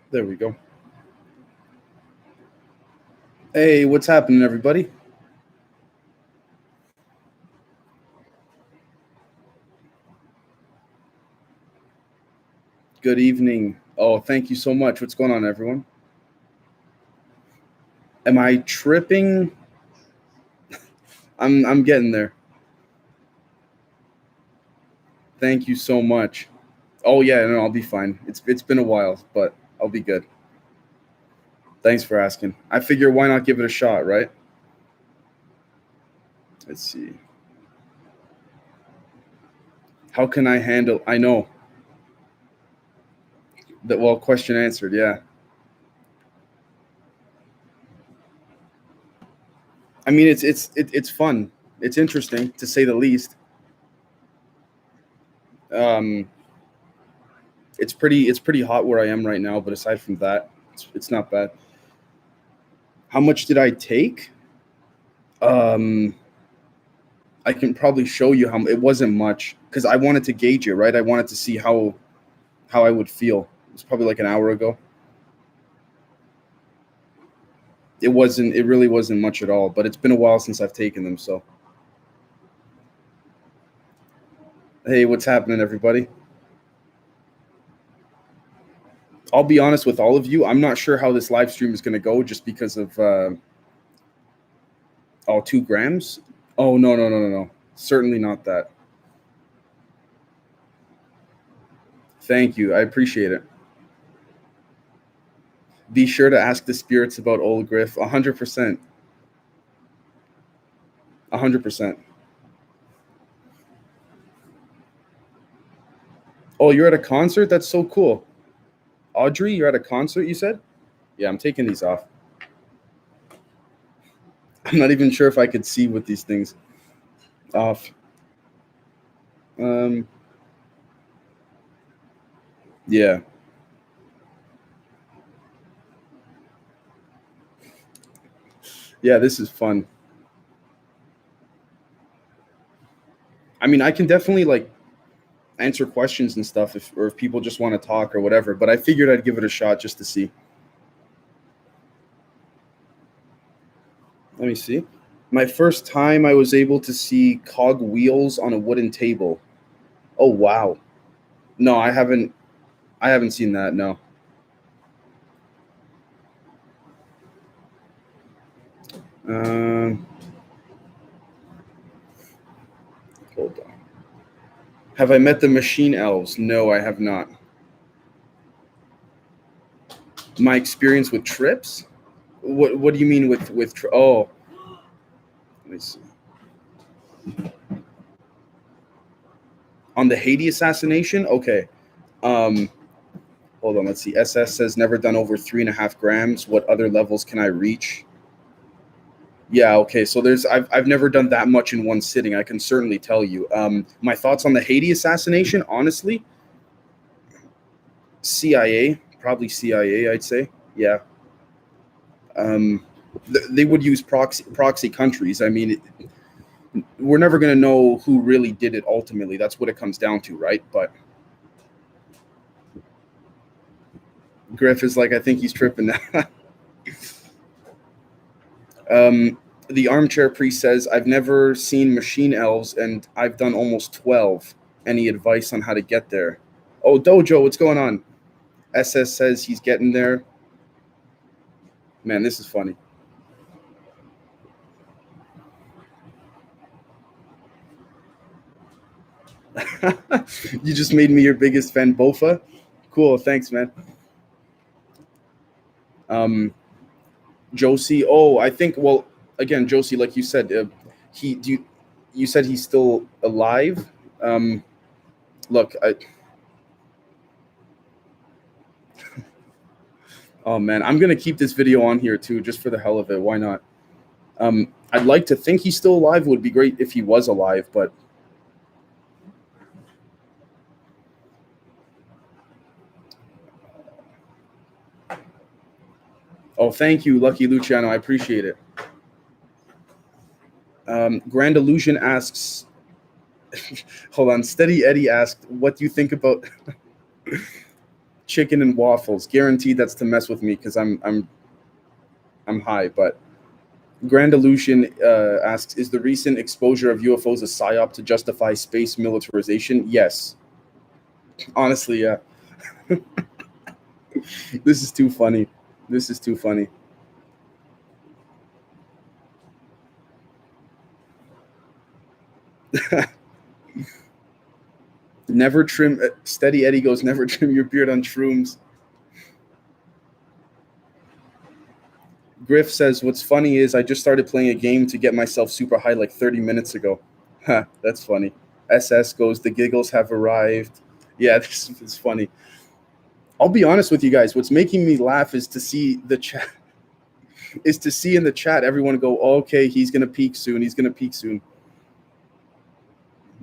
There we go. Hey, what's happening, everybody? Good evening. Oh, thank you so much. What's going on, everyone? Am I tripping? I'm getting there. Thank you so much. Oh yeah, no, I'll be fine. It's been a while, but I'll be good. Thanks for asking. I figure why not give it a shot, right? Let's see. How can I handle? I know that. Well, question answered. Yeah. I mean, it's fun. It's interesting to say the least. Um, it's pretty hot where I am right now, but aside from that, it's not bad. How much did I take? Um, I can probably show you how it wasn't much because I wanted to gauge it, right? I wanted to see how I would feel. It was probably like an hour ago. It wasn't. It really wasn't much at all. But it's been a while since I've taken them. So hey, what's happening, everybody? I'll be honest with all of you. I'm not sure how this live stream is going to go, just because of 2 grams. Oh no. Certainly not that. Thank you. I appreciate it. Be sure to ask the spirits about Old Griff. 100%. 100%. Oh, you're at a concert? That's so cool. Audrey, you're at a concert, you said? Yeah, I'm taking these off. I'm not even sure if I could see with these things off. Um, yeah. Yeah, this is fun. I mean, I can definitely like answer questions and stuff if people just want to talk or whatever, but I figured I'd give it a shot just to see. Let me see. My first time I was able to see cog wheels on a wooden table. Oh wow. No, I haven't seen that, no. Um Hold on. Have I met the machine elves? No, I have not. My experience with trips? What do you mean oh, let me see. On the Haiti assassination? Okay. Um Hold on, let's see. SS says never done over 3.5 grams. What other levels can I reach? Yeah, okay. So I've never done that much in one sitting. I can certainly tell you. My thoughts on the Haiti assassination, honestly, CIA, probably CIA, I'd say. Yeah. Um, they would use proxy countries. I mean, we're never going to know who really did it ultimately. That's what it comes down to, right? But Griff is like, I think he's tripping now. The armchair priest says, I've never seen machine elves and I've done almost 12. Any advice on how to get there? Oh, Dojo, what's going on? SS says he's getting there. Man, this is funny. You just made me your biggest fan, Bofa. Cool, thanks, man. Um, Josie. Oh, I think. Well, again, Josie, like you said, he. Do you said he's still alive? Um, Look, oh man, I'm gonna keep this video on here too, just for the hell of it. Why not? I'd like to think he's still alive. It would be great if he was alive, but oh, thank you, Lucky Luciano. I appreciate it. Grand Illusion asks, hold on, Steady Eddie asked, what do you think about Chicken and waffles. Guaranteed that's to mess with me because I'm high. But Grand Illusion asks, is the recent exposure of UFOs a psyop to justify space militarization? Yes. Honestly, yeah. This is too funny. This is too funny. Never trim. Steady Eddie goes, never trim your beard on shrooms. Griff says, what's funny is I just started playing a game to get myself super high like 30 minutes ago. Ha, that's funny. SS goes, the giggles have arrived. Yeah, this is funny. I'll be honest with you guys. What's making me laugh is to see the chat. Is to see in the chat everyone go, oh, okay, he's gonna peak soon. He's gonna peak soon.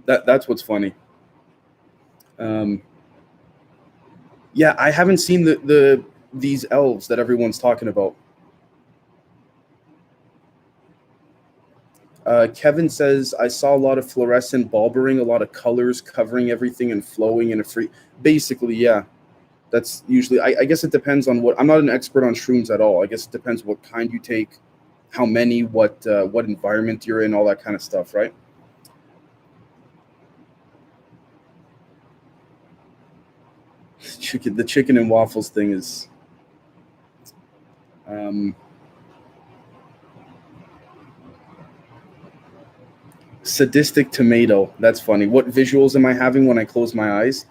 That's what's funny. Yeah, I haven't seen these elves that everyone's talking about. Kevin says, I saw a lot of fluorescent bulbering, a lot of colors covering everything and flowing in a free. Basically, yeah. That's usually, I guess it depends on what, I'm not an expert on shrooms at all. I guess it depends what kind you take, how many, what environment you're in, all that kind of stuff, right? The chicken and waffles thing is... sadistic tomato. That's funny. What visuals am I having when I close my eyes?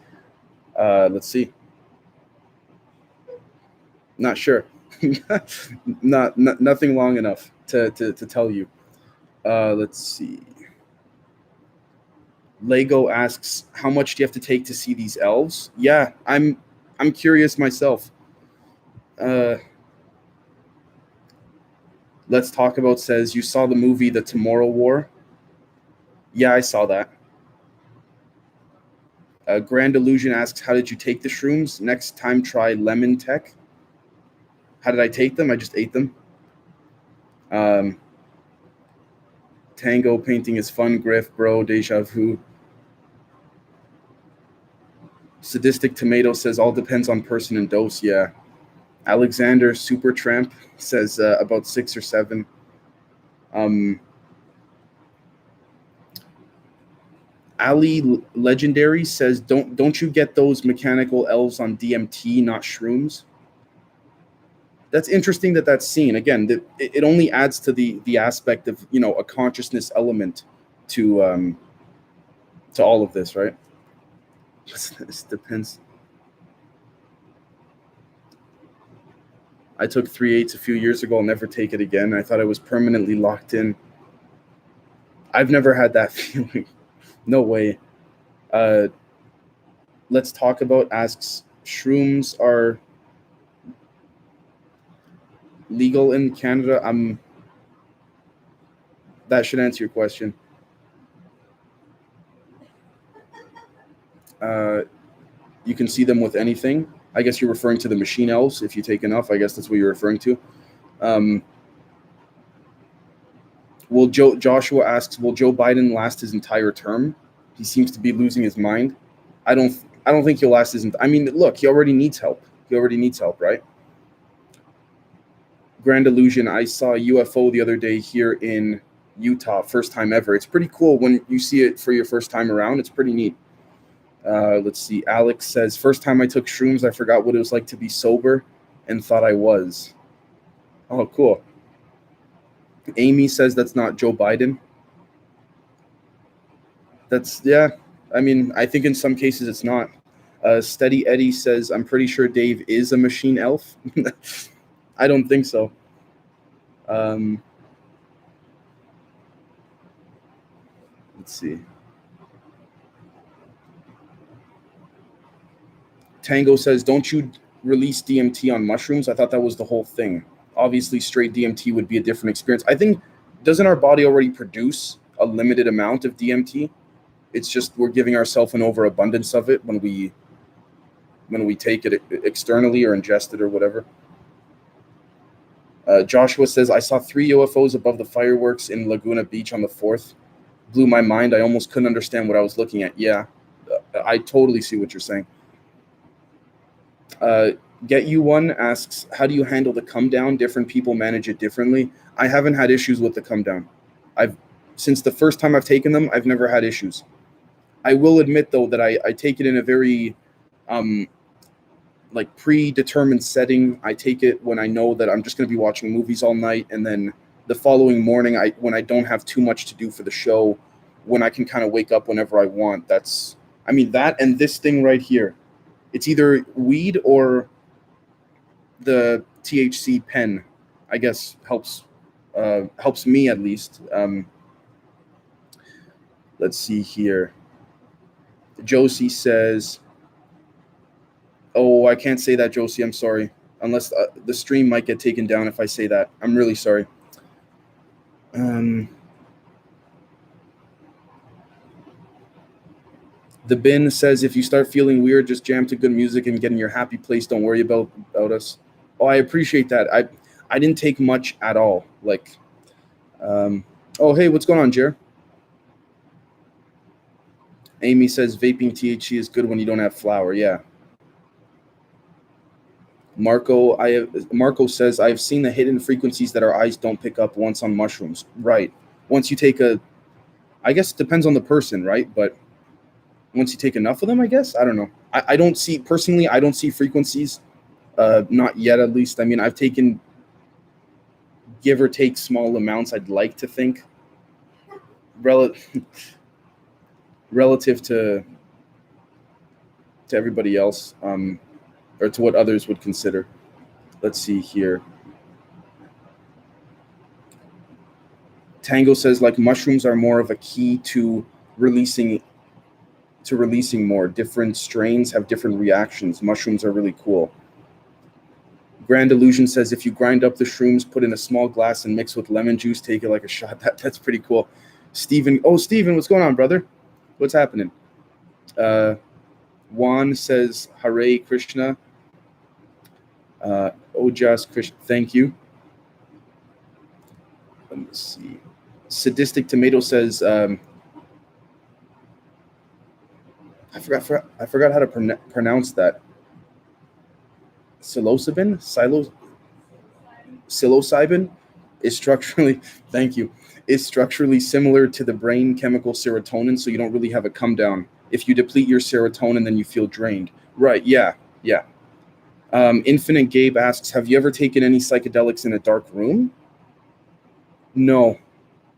Let's see. Not sure. Nothing long enough to tell you. Let's see. Lego asks, how much do you have to take to see these elves? Yeah, I'm curious myself. Let's Talk About says, you saw the movie The Tomorrow War? Yeah, I saw that. Grand Illusion asks, how did you take the shrooms? Next time, try Lemon Tech. How did I take them? I just ate them. Tango painting is fun, Griff, bro, deja vu. Sadistic Tomato says, all depends on person and dose. Yeah. Alexander Supertramp says about 6 or 7. Ali Legendary says, don't you get those mechanical elves on DMT, not shrooms? That's interesting that's seen. Again, it only adds to the aspect of, a consciousness element to all of this, right? This depends. I took 3/8 a few years ago. I'll never take it again. I thought I was permanently locked in. I've never had that feeling. No way. Let's Talk About asks, shrooms are legal in Canada? That should answer your question. You can see them with anything. I guess you're referring to the machine elves. If you take enough, I guess that's what you're referring to. Joshua asks, will Joe Biden last his entire term? He seems to be losing his mind. I don't think he'll last his. I mean, look, he already needs help. Right? Grand Illusion. I saw a UFO the other day here in Utah, first time ever. It's pretty cool when you see it for your first time around. It's pretty neat. Let's see. Alex says, first time I took shrooms, I forgot what it was like to be sober and thought I was. Oh, cool. Amy says that's not Joe Biden. Yeah. I mean, I think in some cases it's not. Steady Eddie says, I'm pretty sure Dave is a machine elf. I don't think so. Let's see. Tango says, don't you release DMT on mushrooms? I thought that was the whole thing. Obviously, straight DMT would be a different experience. I think, doesn't our body already produce a limited amount of DMT? It's just we're giving ourselves an overabundance of it when we take it externally or ingest it or whatever. Joshua says, I saw 3 UFOs above the fireworks in Laguna Beach on the 4th. Blew my mind. I almost couldn't understand what I was looking at. Yeah, I totally see what you're saying. Get You One asks, how do you handle the come down? Different people manage it differently. I haven't had issues with the come down. Since the first time I've taken them, I've never had issues. I will admit though that I take it in a very like predetermined setting. I take it when I know that I'm just going to be watching movies all night, and then the following morning, when I don't have too much to do for the show, when I can kind of wake up whenever I want. That and this thing right here, it's either weed or the THC pen, I guess helps me at least. Let's see here. Josie says, oh, I can't say that, Josie. I'm sorry. Unless the stream might get taken down if I say that. I'm really sorry. The Bin says, if you start feeling weird, just jam to good music and get in your happy place. Don't worry about us. Oh, I appreciate that. I didn't take much at all. Like, oh, hey, what's going on, Jer? Amy says vaping THC is good when you don't have flower. Yeah. Marco says, I've seen the hidden frequencies that our eyes don't pick up once on mushrooms. Right. Once you take I guess it depends on the person, right? But once you take enough of them, I guess. I don't know. I don't see frequencies. Not yet, at least. I mean, I've taken give or take small amounts, I'd like to think. Relative to everybody else, or to what others would consider. Let's see here. Tango says, like, mushrooms are more of a key to releasing more. Different strains have different reactions. Mushrooms are really cool. Grand Illusion says, if you grind up the shrooms, put in a small glass and mix with lemon juice, take it like a shot. That's pretty cool. Steven, what's going on, brother? What's happening? Juan says, Hare Krishna. Ojas Krishna, thank you. Let me see. Sadistic Tomato says, I forgot how to pronounce that. Psilocybin is structurally, thank you, is structurally similar to the brain chemical serotonin, so you don't really have a come down. If you deplete your serotonin, then you feel drained. Right, yeah. Infinite Gabe asks, have you ever taken any psychedelics in a dark room? No.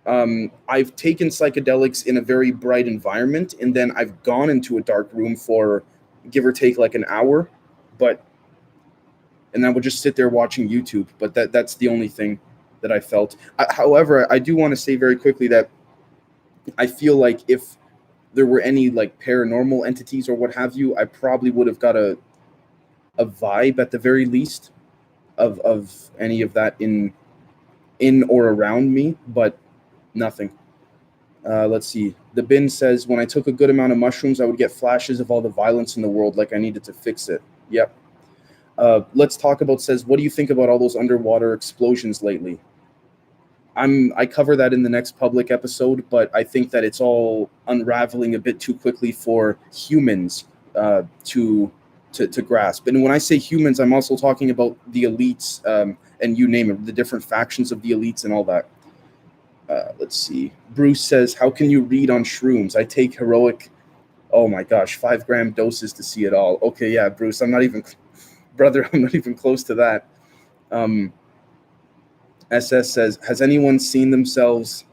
I've taken psychedelics in a very bright environment, and then I've gone into a dark room for give or take like an hour, and I would just sit there watching YouTube. But that's the only thing that I felt. However, I do want to say very quickly that I feel like if there were any like paranormal entities or what have you, I probably would have got a vibe at the very least of any of that in or around me, but nothing. Let's see. The Bin says, when I took a good amount of mushrooms, I would get flashes of all the violence in the world, like I needed to fix it. Yep. Let's Talk About says, what do you think about all those underwater explosions lately? I cover that in the next public episode, but I think that it's all unraveling a bit too quickly for humans to grasp. And when I say humans, I'm also talking about the elites, and you name it, the different factions of the elites and all that. Let's see. Bruce says, how can you read on shrooms? I take heroic, oh my gosh, 5-gram doses to see it all. Okay, yeah, Bruce, I'm not even close to that. SS says, has anyone seen themselves,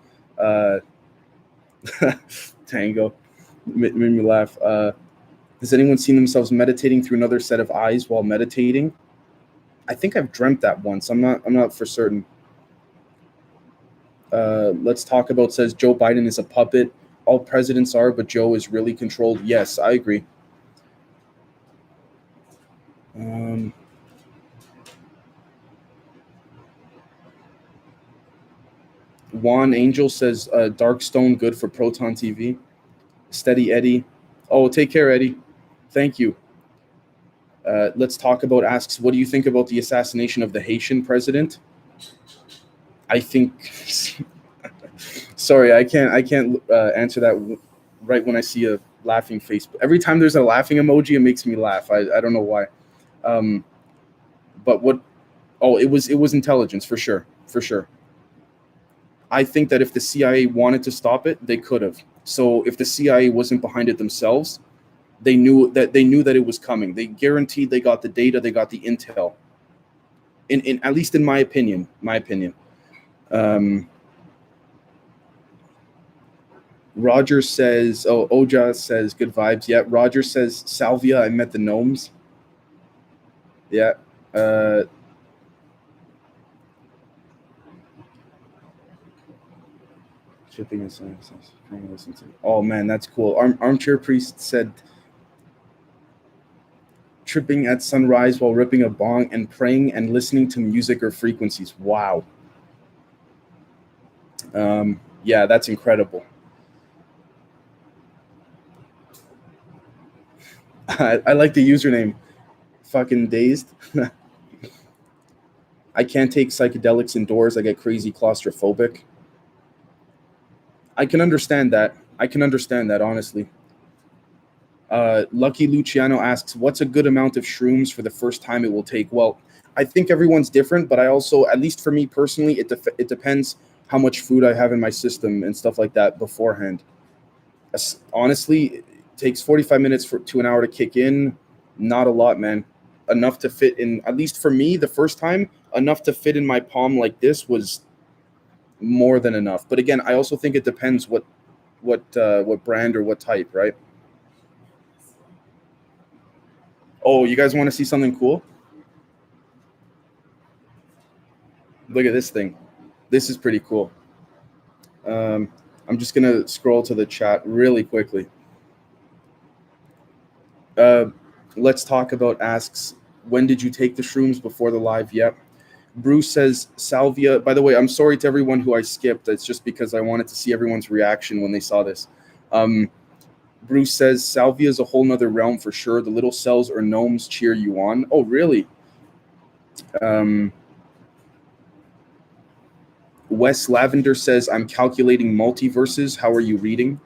Tango, made me laugh. Has anyone seen themselves meditating through another set of eyes while meditating? I think I've dreamt that once. I'm not for certain. Let's Talk About says, Joe Biden is a puppet. All presidents are, but Joe is really controlled. Yes, I agree. Juan Angel says, Dark Stone good for Proton TV. Steady Eddie. Oh, take care, Eddie. Thank you. Let's Talk About asks, what do you think about the assassination of the Haitian president? I think sorry, I can't answer that right when I see a laughing face. Every time there's a laughing emoji, it makes me laugh. I don't know why. But what? Oh, it was intelligence for sure, for sure. I think that if the CIA wanted to stop it, they could have. So if the CIA wasn't behind it themselves, they knew that it was coming. They guaranteed they got the data, they got the intel. In at least in my opinion, Roger says, oh, Oja says, good vibes. Yeah, Roger says, Salvia, I met the gnomes. Yeah. Shipping is listen to. Oh man, that's cool. Armchair Priest said, tripping at sunrise while ripping a bong and praying and listening to music or frequencies. Wow. Yeah, that's incredible. I like the username. Fucking dazed. I can't take psychedelics indoors. I get crazy claustrophobic. I can understand that. Honestly. Lucky Luciano asks, what's a good amount of shrooms for the first time it will take? Well, I think everyone's different, but I also, at least for me personally, it depends how much food I have in my system and stuff like that beforehand. Honestly, it takes 45 minutes to an hour to kick in. Not a lot, man. Enough to fit in, at least for me, the first time, enough to fit in my palm like this was more than enough. But again, I also think it depends what brand or what type, right? Oh, you guys want to see something cool? Look at this thing. This is pretty cool. I'm just gonna scroll to the chat really quickly. Uh, let's talk about asks, when did you take the shrooms before the live? Yep. Bruce says salvia. By the way, I'm sorry to everyone who I skipped. It's just because I wanted to see everyone's reaction when they saw this. Bruce says salvia is a whole nother realm for sure. The little cells or gnomes cheer you on. Oh, really? Wes Lavender says, I'm calculating multiverses. How are you reading?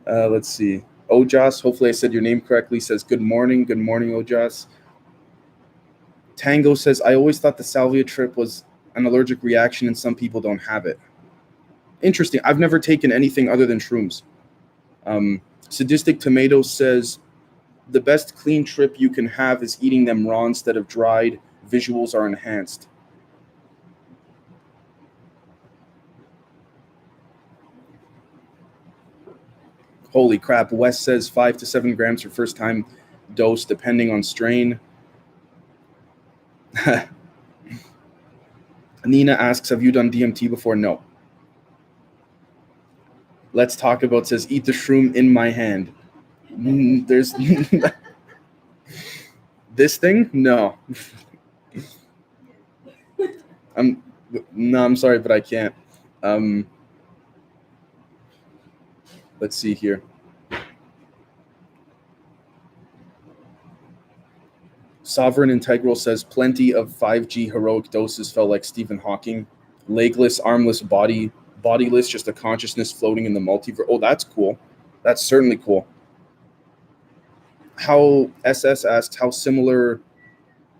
Let's see. Ojas, hopefully I said your name correctly, says, good morning. Good morning, Ojas. Tango says, I always thought the salvia trip was an allergic reaction and some people don't have it. Interesting. I've never taken anything other than shrooms. Sadistic Tomato says, the best clean trip you can have is eating them raw instead of dried. Visuals are enhanced. Holy crap. Wes says 5 to 7 grams for first time dose, depending on strain. Nina asks, have you done DMT before? No. Let's talk about says, eat the shroom in my hand. There's this thing? No. I'm sorry, but I can't. Let's see here. Sovereign Integral says plenty of 5G heroic doses felt like Stephen Hawking. Legless, armless, bodiless, just a consciousness floating in the multiverse. Oh, that's cool. That's certainly cool. How SS asked, how similar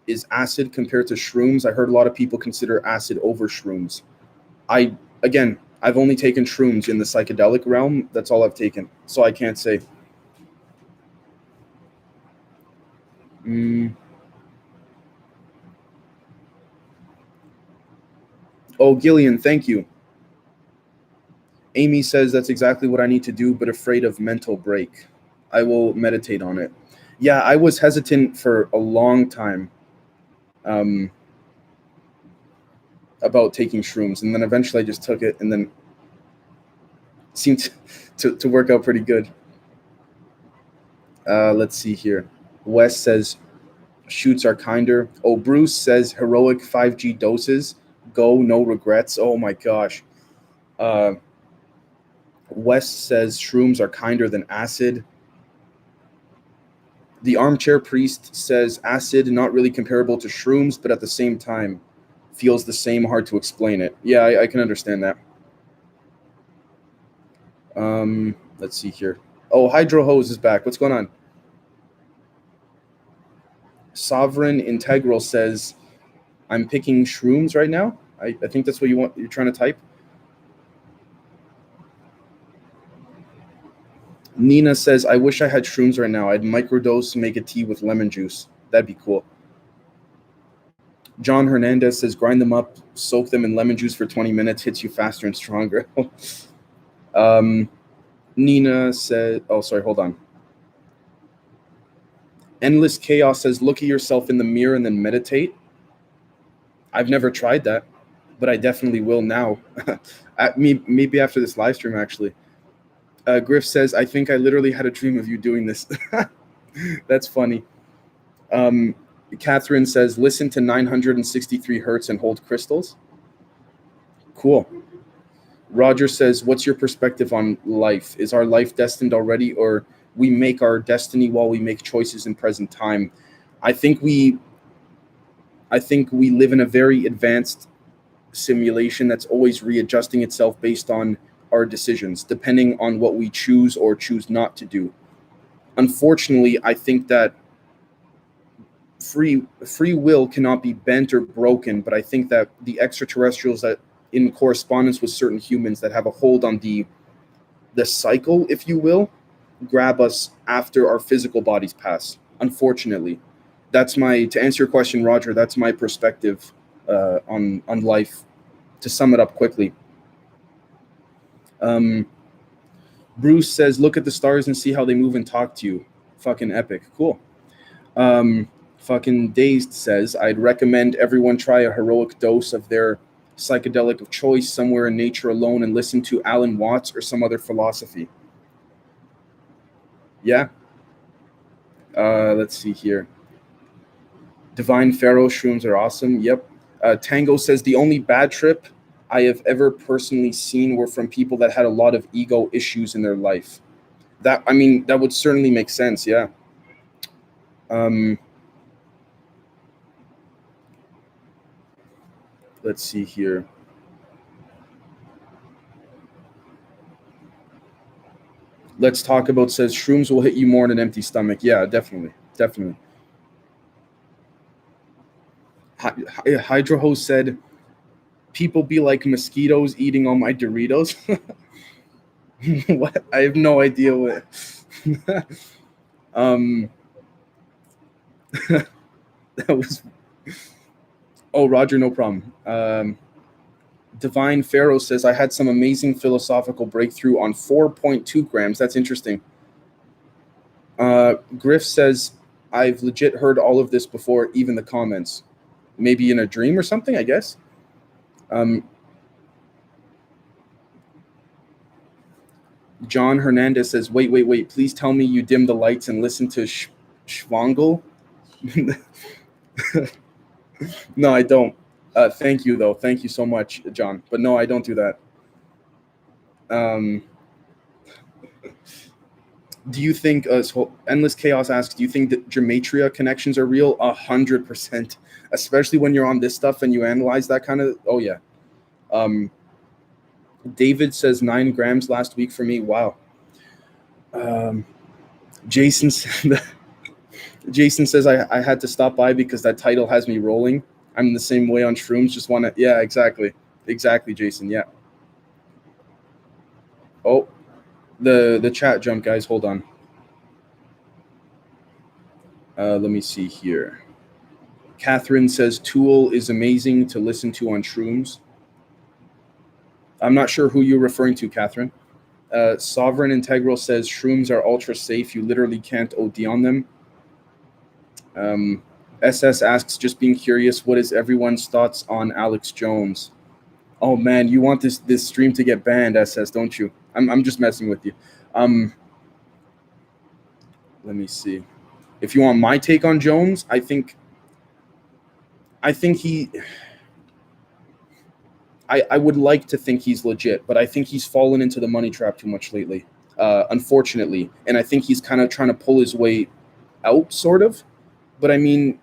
is acid compared to shrooms? I heard a lot of people consider acid over shrooms. I've only taken shrooms in the psychedelic realm. That's all I've taken. So I can't say. Oh, Gillian, thank you. Amy says that's exactly what I need to do, but afraid of mental break. I will meditate on it. Yeah, I was hesitant for a long time about taking shrooms, and then eventually I just took it, and then it seemed to work out pretty good. Let's see here. Wes says shoots are kinder. Oh, Bruce says heroic 5G doses. Go, no regrets. Oh my gosh. Wes says shrooms are kinder than acid. The Armchair Priest says acid not really comparable to shrooms, but at the same time feels the same, hard to explain it. Yeah, I can understand that. Let's see here. Oh, Hydro Hose is back. What's going on? Sovereign Integral says, I'm picking shrooms right now. I think that's what you're trying to type. Nina says, I wish I had shrooms right now. I'd microdose to make a tea with lemon juice. That'd be cool. John Hernandez says, grind them up, soak them in lemon juice for 20 minutes, hits you faster and stronger. Nina said, oh, sorry, hold on. Endless Chaos says, look at yourself in the mirror and then meditate. I've never tried that, but I definitely will now. Maybe after this live stream, actually. Griff says, I think I literally had a dream of you doing this. That's funny. Catherine says, listen to 963 hertz and hold crystals. Cool. Roger says, what's your perspective on life? Is our life destined already, or we make our destiny while we make choices in present time? I think we live in a very advanced simulation that's always readjusting itself based on our decisions, depending on what we choose or choose not to do. Unfortunately, I think that free will cannot be bent or broken, but I think that the extraterrestrials that in correspondence with certain humans that have a hold on the cycle, if you will, grab us after our physical bodies pass. Unfortunately, to answer your question, Roger, that's my perspective on life. To sum it up quickly, Bruce says, look at the stars and see how they move and talk to you. Fucking epic. Cool. Fucking Dazed says, I'd recommend everyone try a heroic dose of their psychedelic of choice somewhere in nature alone and listen to Alan Watts or some other philosophy. Yeah. Let's see here. Divine Pharaoh shrooms are awesome. Yep. Tango says, the only bad trip I have ever personally seen were from people that had a lot of ego issues in their life. That would certainly make sense. Yeah. Let's see here. Let's talk about says shrooms will hit you more in an empty stomach. Yeah, definitely. Hydroho said, people be like mosquitoes eating all my Doritos. What? I have no idea what. That was. Oh, Roger, no problem. Divine Pharaoh says, I had some amazing philosophical breakthrough on 4.2 grams. That's interesting. Griff says, I've legit heard all of this before, even the comments. Maybe in a dream or something, I guess. John Hernandez says, wait. Please tell me you dim the lights and listen to Schwangel. No, I don't. Thank you, though. Thank you so much, John. But no, I don't do that. Do you think, Endless Chaos asks, do you think that gematria connections are real? 100%. Especially when you're on this stuff and you analyze that kind of, oh yeah. David says 9 grams last week for me. Wow. Jason says I had to stop by because that title has me rolling. I'm the same way on shrooms. Just want to, yeah, exactly, Jason. Yeah. Oh, the chat jumped, guys. Hold on. Let me see here. Catherine says Tool is amazing to listen to on shrooms. I'm not sure who you're referring to, Catherine. Sovereign Integral says shrooms are ultra safe. You literally can't OD on them. SS asks, just being curious, what is everyone's thoughts on Alex Jones? Oh man, you want this stream to get banned, SS, don't you? I'm just messing with you. Let me see. If you want my take on Jones, I think he. I would like to think he's legit, but I think he's fallen into the money trap too much lately, unfortunately. And I think he's kind of trying to pull his way out, sort of. But I mean,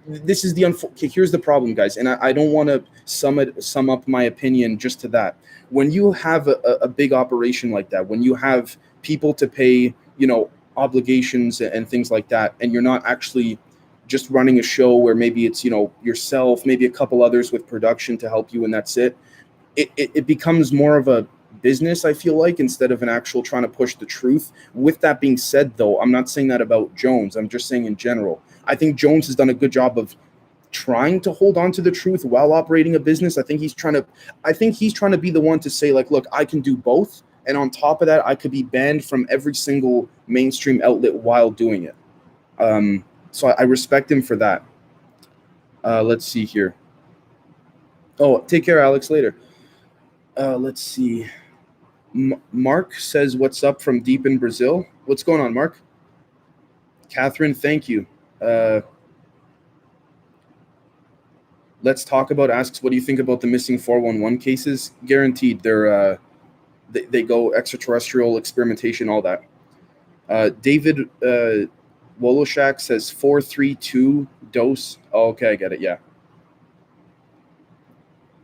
this is here's the problem, guys. And I don't want to sum up my opinion just to that. When you have a big operation like that, when you have people to pay, obligations and things like that, and you're not actually just running a show where maybe it's, yourself, maybe a couple others with production to help you, and that's it. It becomes more of a business, I feel like, instead of an actual trying to push the truth. With that being said, though, I'm not saying that about Jones. I'm just saying in general. I think Jones has done a good job of trying to hold on to the truth while operating a business. I think he's trying to be the one to say, like, look, I can do both. And on top of that, I could be banned from every single mainstream outlet while doing it. So I respect him for that. Let's see here. Oh, take care, Alex, later. Let's see. Mark says, what's up from deep in Brazil? What's going on, Mark? Catherine, thank you. Let's talk about asks, what do you think about the missing 411 cases? Guaranteed they go extraterrestrial experimentation, all that. David Woloshak says 432 dose. Oh, okay, I get it. Yeah.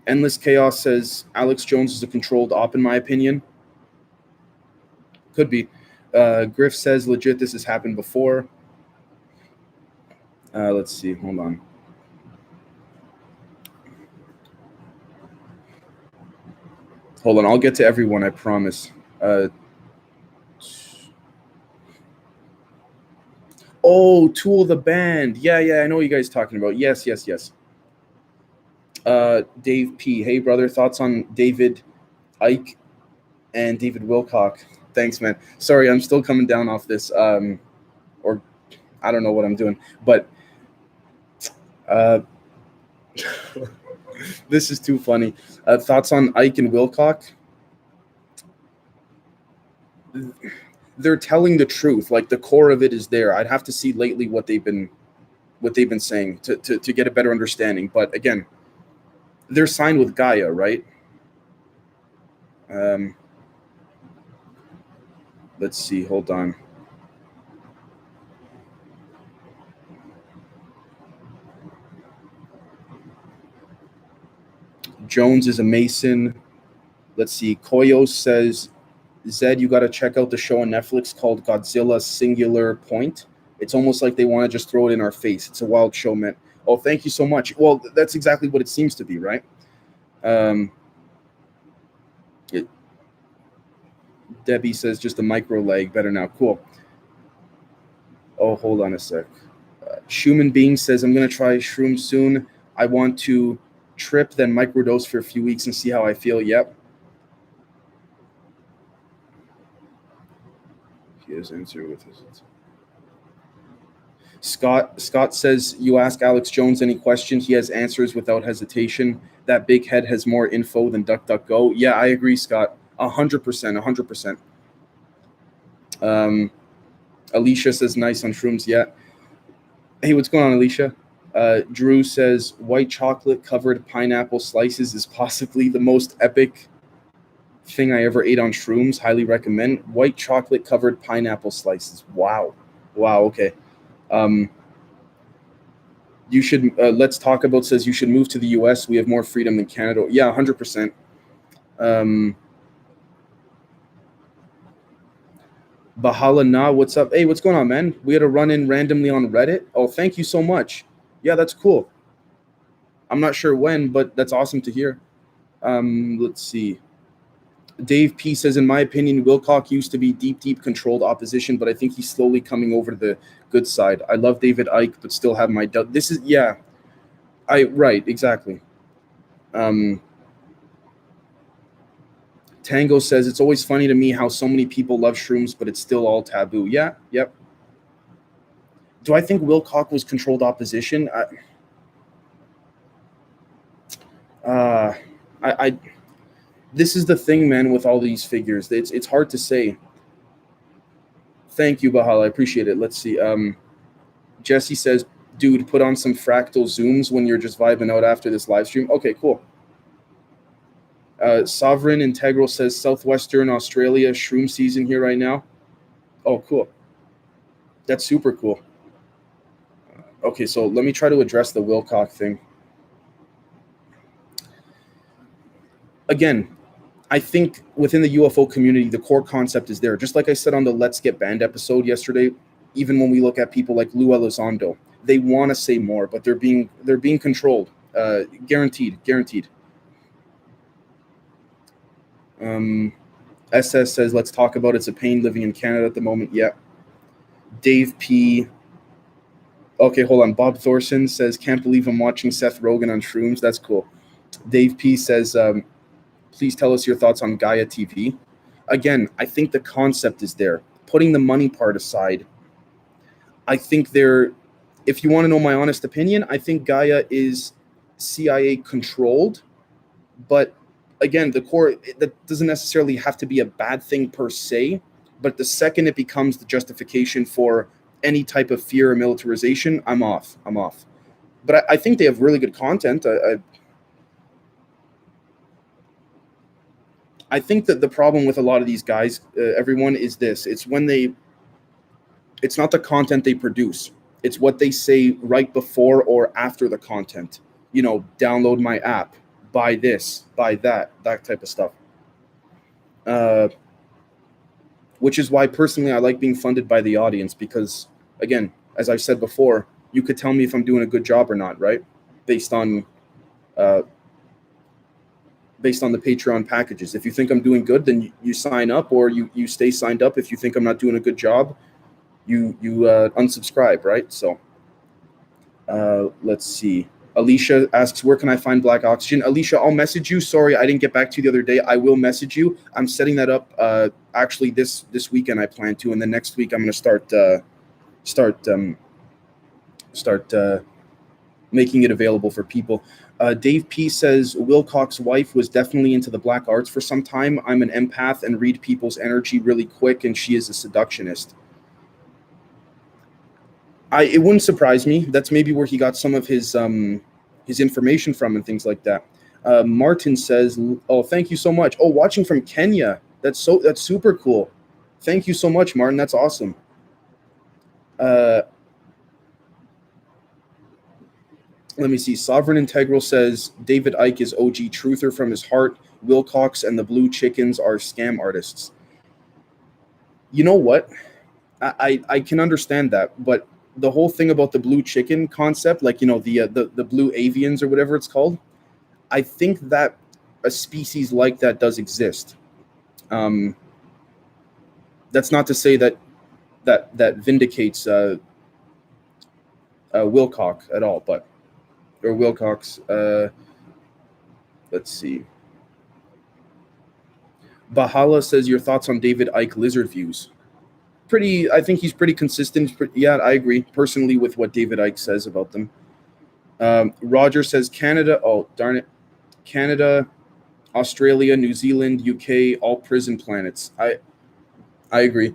Endless Chaos says Alex Jones is a controlled op, in my opinion. Could be. Griff says legit, this has happened before. Let's see. Hold on. Hold on. I'll get to everyone, I promise. Tool the band. Yeah, I know what you guys talking about. Yes. Dave P. Hey, brother. Thoughts on David Icke and David Wilcock? Thanks, man. Sorry, I'm still coming down off this. Or I don't know what I'm doing. But this is too funny. Thoughts on Icke and Wilcock? They're telling the truth. Like, the core of it is there. I'd have to see lately what they've been saying to get a better understanding. But again, they're signed with Gaia, right? Let's see. Hold on. Jones is a Mason. Let's see. Koyos says, Zed, you got to check out the show on Netflix called Godzilla Singular Point. It's almost like they want to just throw it in our face. It's a wild show, man. Oh, thank you so much. Well, that's exactly what it seems to be, right? Debbie says just a micro leg. Better now. Cool. Oh, hold on a sec. Schumann Being says, I'm going to try Shrooms soon. I want to trip, then microdose for a few weeks and see how I feel. Yep. He has answered with his. Scott says, you ask Alex Jones any question, he has answers without hesitation. That big head has more info than DuckDuckGo. Yeah, I agree, Scott. 100%. Alicia says, nice on Shrooms. Yeah. Hey, what's going on, Alicia? Drew says, white chocolate covered pineapple slices is possibly the most epic thing I ever ate on Shrooms. Highly recommend. White chocolate covered pineapple slices. Wow. Okay. You should, Let's Talk About says you should move to the US. We have more freedom than Canada. Yeah, 100%. Bahala Na, what's up? Hey, what's going on, man? We had a run in randomly on Reddit. Oh, thank you so much. Yeah, that's cool. I'm not sure when, but that's awesome to hear. Let's see. Dave P says, in my opinion, Wilcock used to be deep controlled opposition, but I think he's slowly coming over to the good side. I love David Icke, but still have my doubt. This is, yeah. Right, exactly. Tango says, it's always funny to me how so many people love Shrooms, but it's still all taboo. Yeah, yep. Do I think Wilcock was controlled opposition? This is the thing, man, with all these figures. It's hard to say. Thank you, Bahal. I appreciate it. Let's see. Jesse says, dude, put on some fractal zooms when you're just vibing out after this live stream. Okay, cool. Sovereign Integral says, Southwestern Australia shroom season here right now. Oh, cool. That's super cool. Okay, so let me try to address the Wilcock thing. Again, I think within the UFO community, the core concept is there. Just like I said on the Let's Get Banned episode yesterday, even when we look at people like Lou Elizondo, they want to say more, but they're being controlled. Guaranteed. SS says, let's talk about it's a pain living in Canada at the moment. Yeah. Dave P. Okay, hold on. Bob Thorson says, can't believe I'm watching Seth Rogen on Shrooms. That's cool. Dave P says, please tell us your thoughts on Gaia TV. Again, I think the concept is there. Putting the money part aside, I think if you want to know my honest opinion, I think Gaia is CIA controlled, but again, the core, that doesn't necessarily have to be a bad thing per se, but the second it becomes the justification for any type of fear or militarization, I'm off. But I think they have really good content. I think that the problem with a lot of these guys, everyone, is this. It's not the content they produce. It's what they say right before or after the content. Download my app, buy this, buy that type of stuff. Which is why personally I like being funded by the audience, because again, as I've said before, you could tell me if I'm doing a good job or not, right? Based on the Patreon packages. If you think I'm doing good, then you sign up, or you stay signed up. If you think I'm not doing a good job, you unsubscribe, right? So let's see. Alicia asks, where can I find Black Oxygen? Alicia, I'll message you. Sorry, I didn't get back to you the other day. I will message you. I'm setting that up actually this weekend I plan to, and then next week I'm going to start making it available for people. Dave P says, Wilcox's wife was definitely into the black arts for some time. I'm an empath and read people's energy really quick, and she is a seductionist. It wouldn't surprise me. That's maybe where he got some of his information from and things like that. Martin says, oh, thank you so much. Oh, watching from Kenya. That's super cool. Thank you so much, Martin. That's awesome. Let me see. Sovereign Integral says, David Icke is OG truther from his heart. Wilcox and the Blue Chickens are scam artists. You know what? I can understand that, but the whole thing about the blue chicken concept, like, the blue avians or whatever it's called, I think that a species like that does exist. That's not to say that vindicates Wilcox at all, or Wilcox. Let's see. Bahala says, your thoughts on David Icke lizard views. I think he's pretty consistent. Yeah, I agree personally with what David Icke says about them. Roger says Canada. Oh, darn it. Canada, Australia, New Zealand, UK, all prison planets. I agree.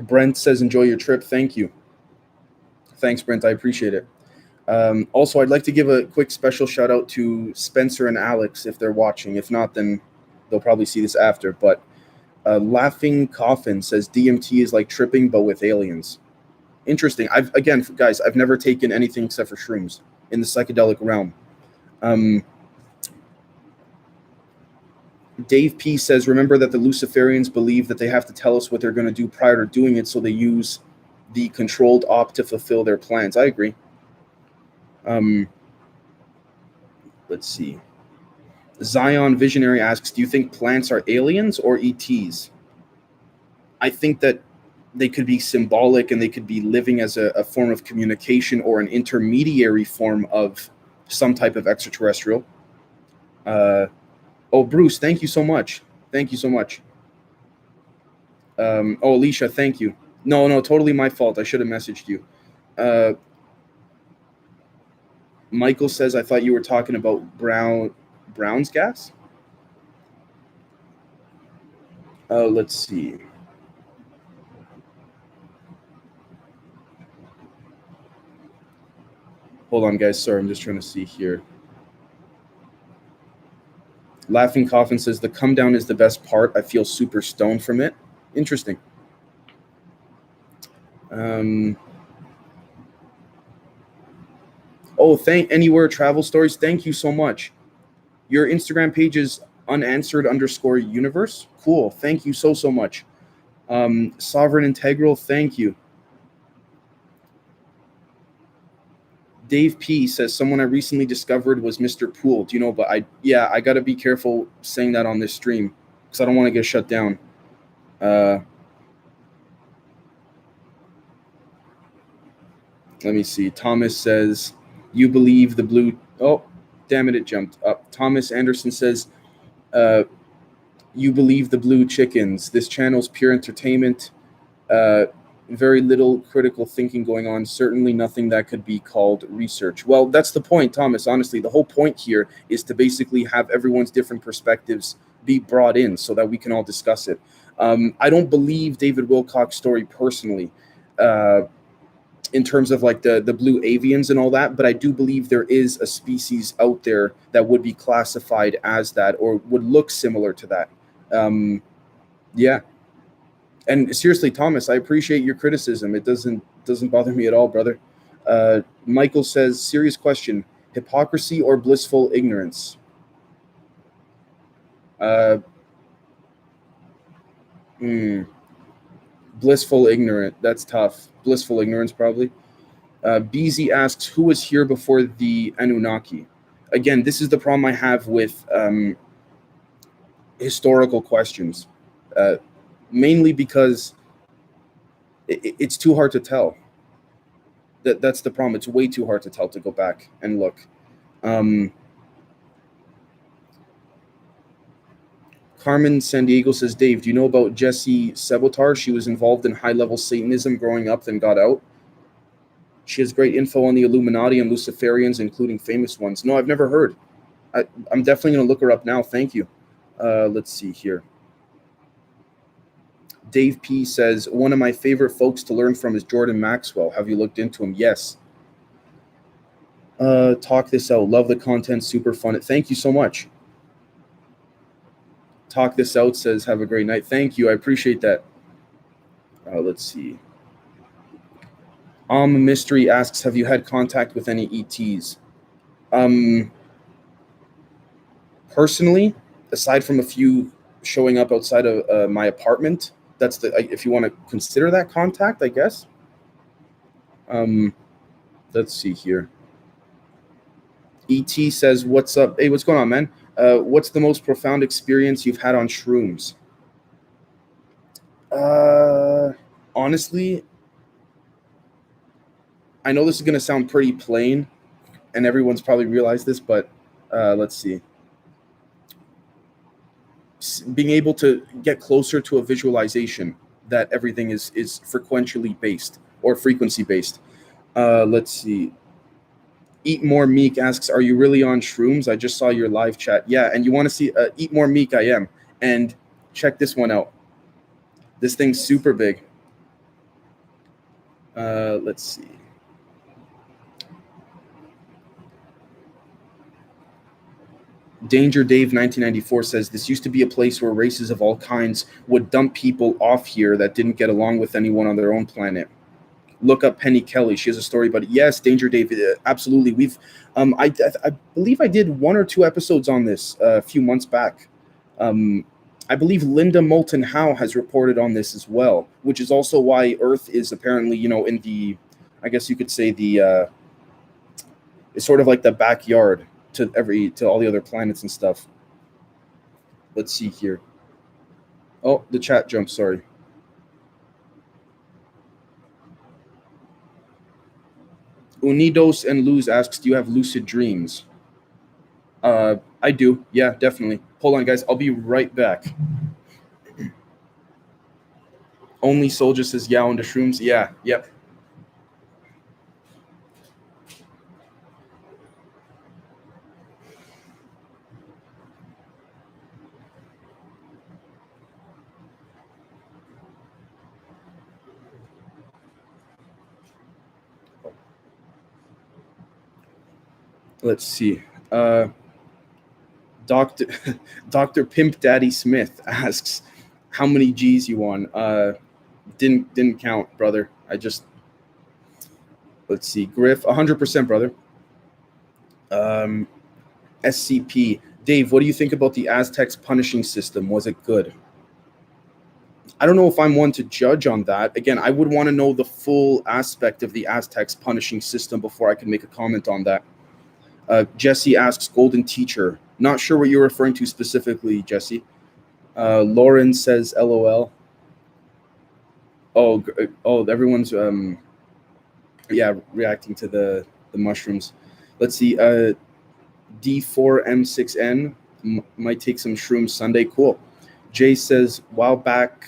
Brent says, enjoy your trip. Thank you. Thanks, Brent. I appreciate it. Also, I'd like to give a quick special shout out to Spencer and Alex if they're watching. If not, then they'll probably see this after. But Laughing Coffin says DMT is like tripping, but with aliens. Interesting. Guys, I've never taken anything except for shrooms in the psychedelic realm. Dave P says, remember that the Luciferians believe that they have to tell us what they're going to do prior to doing it, so they use the controlled op to fulfill their plans. I agree. Let's see. Zion Visionary asks, do you think plants are aliens or ETs? I think that they could be symbolic, and they could be living as a form of communication or an intermediary form of some type of extraterrestrial. Oh, Bruce, thank you so much. Thank you so much. Oh, Alicia, thank you. No, totally my fault. I should have messaged you. Michael says, I thought you were talking about Brown's gas. Let's see. Hold on, guys. Sorry, I'm just trying to see here. Laughing Coffin says, the come down is the best part. I feel super stoned from it. Interesting. Oh, Anywhere Travel Stories. Thank you so much. Your Instagram page is unanswered_universe. Cool. Thank you so much. Sovereign Integral. Thank you. Dave P says someone I recently discovered was Mr. Poole. Do you know? But I got to be careful saying that on this stream because I don't want to get shut down. Let me see. Thomas says, you believe the blue... Oh, damn it, it jumped up. Thomas Anderson says, you believe the blue chickens. This channel's pure entertainment. Very little critical thinking going on. Certainly nothing that could be called research. Well, that's the point, Thomas. Honestly, the whole point here is to basically have everyone's different perspectives be brought in so that we can all discuss it. I don't believe David Wilcock's story personally. In terms of like the blue avians and all that, but I do believe there is a species out there that would be classified as that or would look similar to that. Yeah. And seriously, Thomas, I appreciate your criticism. It doesn't bother me at all, brother. Michael says, serious question, hypocrisy or blissful ignorance? Blissful ignorant. That's tough. Blissful ignorance, probably. BZ asks, who was here before the Anunnaki? Again, this is the problem I have with historical questions, mainly because it's too hard to tell. That's the problem. It's way too hard to tell, to go back and look. Carmen San Diego says, Dave, do you know about Jessie Sabotar? She was involved in high-level Satanism growing up, then got out. She has great info on the Illuminati and Luciferians, including famous ones. No, I've never heard. I'm definitely going to look her up now. Thank you. Let's see here. Dave P says, one of my favorite folks to learn from is Jordan Maxwell. Have you looked into him? Yes. Talk this out. Love the content. Super fun. Thank you so much. Talk this out says, have a great night. Thank you. I appreciate that. Let's see. Mystery asks, have you had contact with any ETs? Personally, aside from a few showing up outside of my apartment, that's the, if you want to consider that contact, I guess. Let's see here. ET says, what's up? Hey, what's going on, man? What's the most profound experience you've had on shrooms? Honestly, I know this is going to sound pretty plain, and everyone's probably realized this, but let's see. Being able to get closer to a visualization that everything is frequentially based or frequency based. Let's see. Eat More Meek asks, are you really on shrooms? I just saw your live chat. Yeah, and you want to see Eat More Meek? I am. And check this one out. This thing's super big. Let's see. Danger Dave 1994 says, this used to be a place where races of all kinds would dump people off here that didn't get along with anyone on their own planet. Look up Penny Kelly. She has a story about it. Yes, Danger Dave, absolutely. We've, I believe I did 1 or 2 episodes on this a few months back. I believe Linda Moulton Howe has reported on this as well, which is also why Earth is apparently, you know, in the, I guess you could say the, it's sort of like the backyard to all the other planets and stuff. Let's see here. Oh, the chat jumped, sorry. Unidos and Luz asks, do you have lucid dreams? I do. Yeah, definitely. Hold on, guys. I'll be right back. Only Soldier says, yeah, on the shrooms. Yeah, yep. Let's see. Dr. Pimp Daddy Smith asks, how many G's you won? Didn't count, brother. I just, let's see. Griff, 100%, brother. SCP. Dave, what do you think about the Aztecs punishing system? Was it good? I don't know if I'm one to judge on that. Again, I would want to know the full aspect of the Aztecs punishing system before I can make a comment on that. Jesse asks, Golden Teacher. Not sure what you're referring to specifically, Jesse. Lauren says, LOL. Oh, everyone's reacting to the mushrooms. Let's see. D4M6N might take some shrooms Sunday. Cool. Jay says, while back,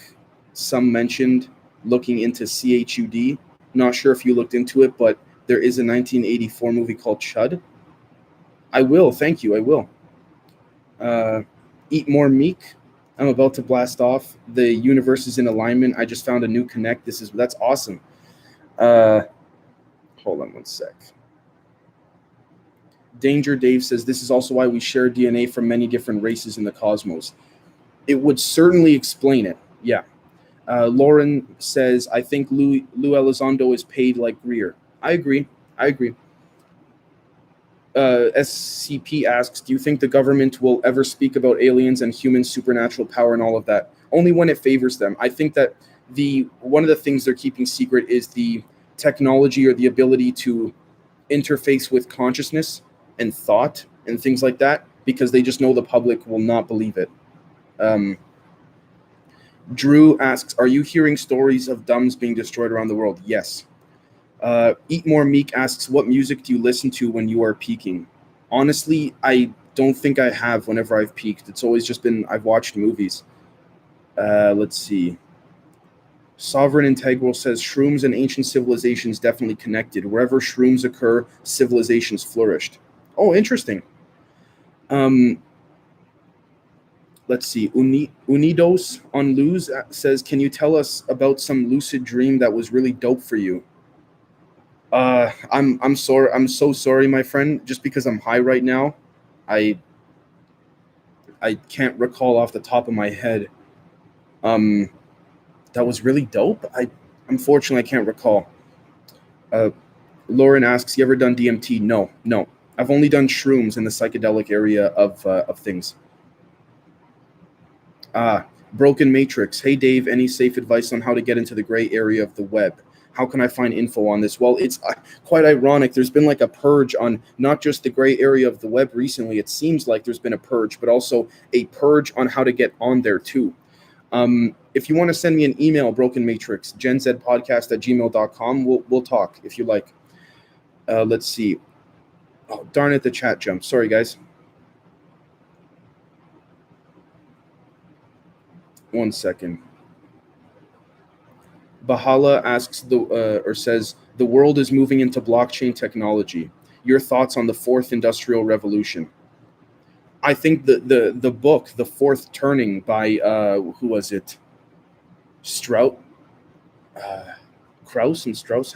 some mentioned looking into CHUD. Not sure if you looked into it, but there is a 1984 movie called Chud. I will. Thank you. I will. Eat More Meek. I'm about to blast off. The universe is in alignment. I just found a new connect. That's awesome. Hold on one sec. Danger Dave says, this is also why we share DNA from many different races in the cosmos. It would certainly explain it. Yeah. Lauren says, I think Lou Elizondo is paid like Greer. I agree. SCP asks, do you think the government will ever speak about aliens and human supernatural power and all of that? Only when it favors them. I think that one of the things they're keeping secret is the technology or the ability to interface with consciousness and thought and things like that, because they just know the public will not believe it. Drew asks, are you hearing stories of dumbs being destroyed around the world? Yes. Eat More Meek asks, what music do you listen to when you are peaking? Honestly, I don't think I have whenever I've peaked. It's always just been, I've watched movies. Let's see. Sovereign Integral says, shrooms and ancient civilizations definitely connected. Wherever shrooms occur, civilizations flourished. Oh, interesting. Let's see. Unidos on Luz says, can you tell us about some lucid dream that was really dope for you? I'm sorry. I'm so sorry, my friend. Just because I'm high right now, I can't recall off the top of my head. That was really dope. Unfortunately I can't recall. Lauren asks, you ever done DMT? No. I've only done shrooms in the psychedelic area of things. Broken Matrix. Hey Dave, any safe advice on how to get into the gray area of the web? How can I find info on this? Well, it's quite ironic. There's been like a purge on not just the gray area of the web recently. It seems like there's been a purge, but also a purge on how to get on there too. If you want to send me an email, Broken Matrix, genzpodcast@gmail.com, we'll talk if you like. Let's see. Oh, darn it, the chat jumped. Sorry, guys. One second. Bahala asks says, the world is moving into blockchain technology. Your thoughts on the fourth industrial revolution? I think the book, The Fourth Turning by who was it? Krauss and Strauss.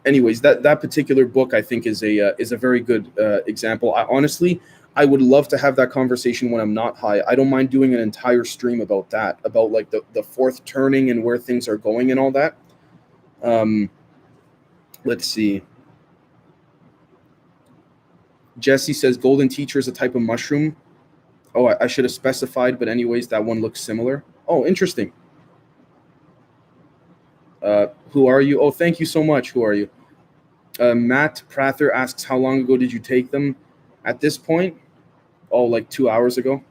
Anyways, that particular book I think is a very good example. I would love to have that conversation when I'm not high. I don't mind doing an entire stream about that, about like the fourth turning and where things are going and all that. Let's see. Jesse says Golden Teacher is a type of mushroom. Oh, I should have specified, but anyways, that one looks similar. Oh, interesting. Who are you? Oh, thank you so much. Who are you? Matt Prather asks, how long ago did you take them? At this point, like 2 hours ago.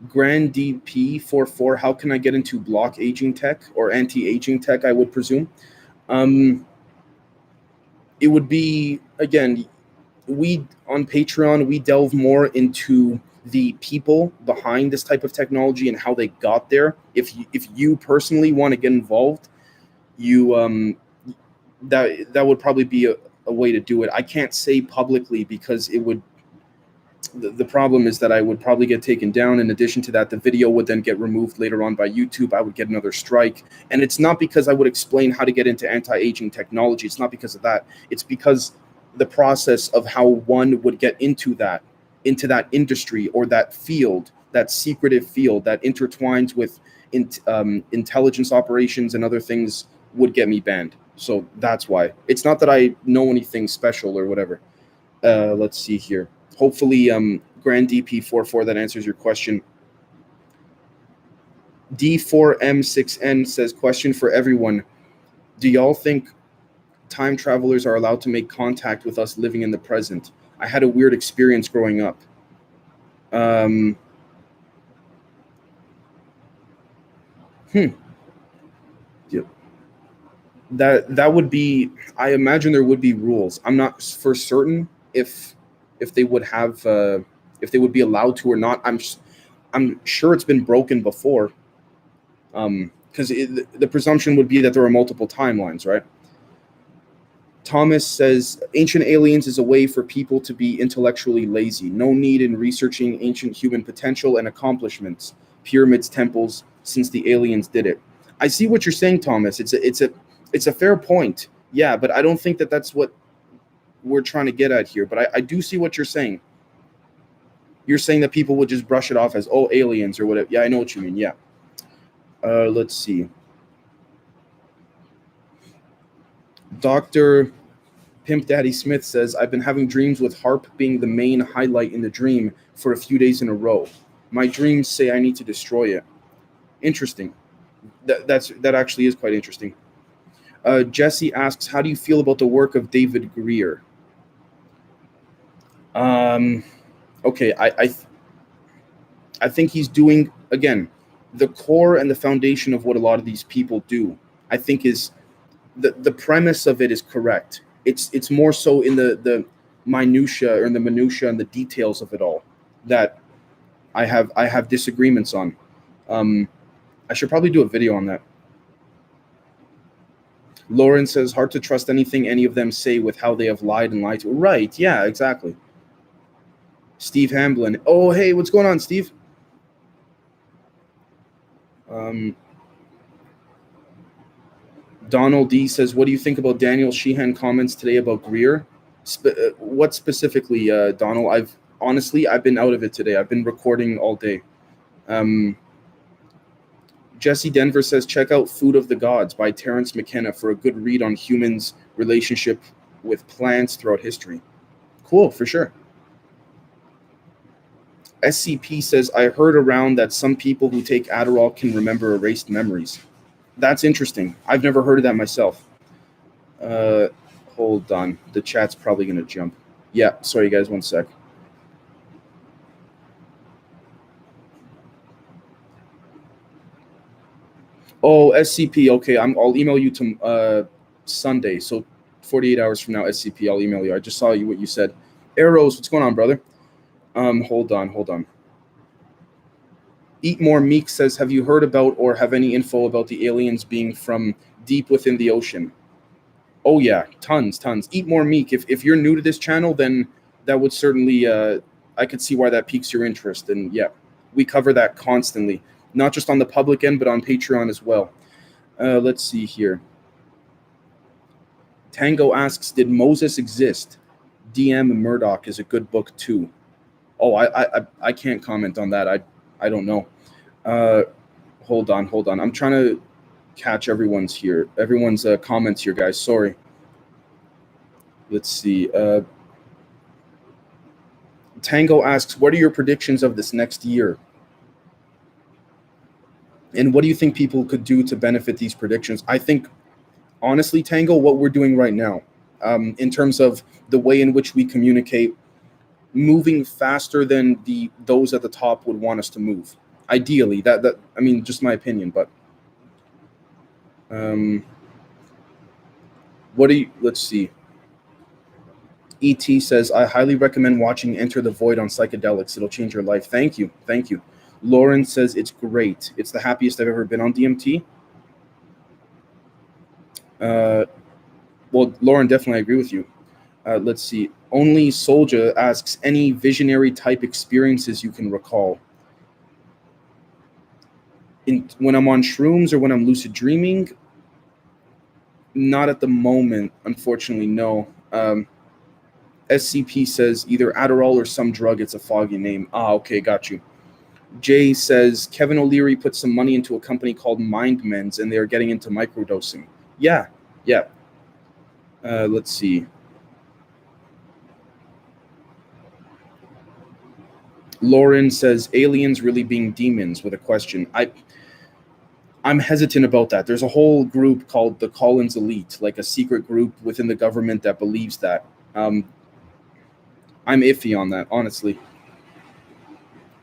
Grand DP44, how can I get into block aging tech or anti-aging tech, I would presume? It would be, again, we on Patreon, we delve more into the people behind this type of technology and how they got there. If you personally want to get involved, that would probably be a way to do it. I can't say publicly because it would. The problem is that I would probably get taken down. In addition to that, the video would then get removed later on by YouTube. I would get another strike. And it's not because I would explain how to get into anti-aging technology. It's not because of that. It's because the process of how one would get into that industry or that field, that secretive field that intertwines with intelligence operations and other things would get me banned. So that's why. It's not that I know anything special or whatever. Let's see here. Hopefully Grand DP44, that answers your question. D4M6N says, question for everyone. Do y'all think time travelers are allowed to make contact with us living in the present? I had a weird experience growing up. Yep. That would be, I imagine there would be rules. I'm not for certain if they would have if they would be allowed to or not. I'm sure it's been broken before. Because the presumption would be that there are multiple timelines, right? Thomas says, ancient aliens is a way for people to be intellectually lazy. No need in researching ancient human potential and accomplishments, pyramids, temples, since the aliens did it. I see what you're saying, Thomas. It's a fair point. Yeah, but I don't think that that's what we're trying to get at here. But I do see what you're saying. You're saying that people would just brush it off as, oh, aliens or whatever. Yeah, I know what you mean. Yeah. Let's see. Dr. Pimp Daddy Smith says, I've been having dreams with harp being the main highlight in the dream for a few days in a row. My dreams say I need to destroy it. Interesting. That actually is quite interesting. Jesse asks, how do you feel about the work of David Greer? Okay, I think he's doing, again, the core and the foundation of what a lot of these people do, I think is the premise of it is correct. It's more so in the minutia, or in the minutia and the details of it all, that I have disagreements on. I should probably do a video on that. Lauren says, hard to trust anything any of them say with how they have lied and lied to. Right, yeah, exactly. Steve Hamblin. Oh, hey, what's going on, Steve? Donald D says, what do you think about Daniel Sheehan comments today about Greer? What specifically, Donald? I've been out of it today. I've been recording all day. Jesse Denver says, check out Food of the Gods by Terence McKenna for a good read on humans' relationship with plants throughout history. Cool, for sure. SCP says, I heard around that some people who take Adderall can remember erased memories. That's interesting. I've never heard of that myself. Hold on. The chat's probably going to jump. Yeah, sorry, guys, 1 sec. Oh, SCP. Okay, I'll email you to Sunday. So 48 hours from now, SCP, I'll email you. I just saw what you said. Arrows, what's going on, brother? Hold on. Eat More Meek says, have you heard about or have any info about the aliens being from deep within the ocean? Oh, yeah, tons. Eat More Meek. If you're new to this channel, then that would certainly, I could see why that piques your interest. And yeah, we cover that constantly, not just on the public end, but on Patreon as well. Let's see here. Tango asks, did Moses exist? DM Murdoch is a good book too. Oh, I can't comment on that. I don't know. Hold on. I'm trying to catch everyone's comments here, guys. Sorry. Let's see. Tango asks, what are your predictions of this next year? And what do you think people could do to benefit these predictions? I think, honestly, Tango, what we're doing right now, in terms of the way in which we communicate, moving faster than those at the top would want us to move. Ideally, that I mean, just my opinion, but let's see. ET says, I highly recommend watching Enter the Void on psychedelics. It'll change your life. Thank you. Lauren says, it's great. It's the happiest I've ever been on DMT. Well, Lauren, definitely agree with you. Let's see. Only Soldier asks, any visionary type experiences you can recall? When I'm on shrooms or when I'm lucid dreaming? Not at the moment, unfortunately, no. SCP says either Adderall or some drug. It's a foggy name. Okay, got you. Jay says, Kevin O'Leary put some money into a company called MindMens, and they're getting into microdosing. Yeah. Let's see. Lauren says aliens really being demons with a question. I'm hesitant about that. There's a whole group called the Collins Elite, like a secret group within the government that believes that. I'm iffy on that, honestly.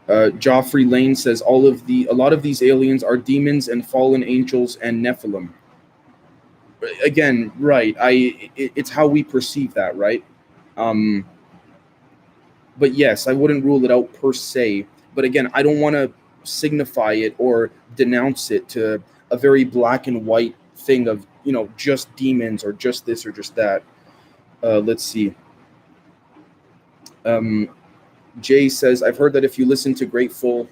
Joffrey Lane says a lot of these aliens are demons and fallen angels and Nephilim. Again, right? It's how we perceive that, right? But yes, I wouldn't rule it out per se. But again, I don't want to signify it or denounce it to a very black and white thing of, just demons or just this or just that. Let's see. Jay says, I've heard that if you listen to Grateful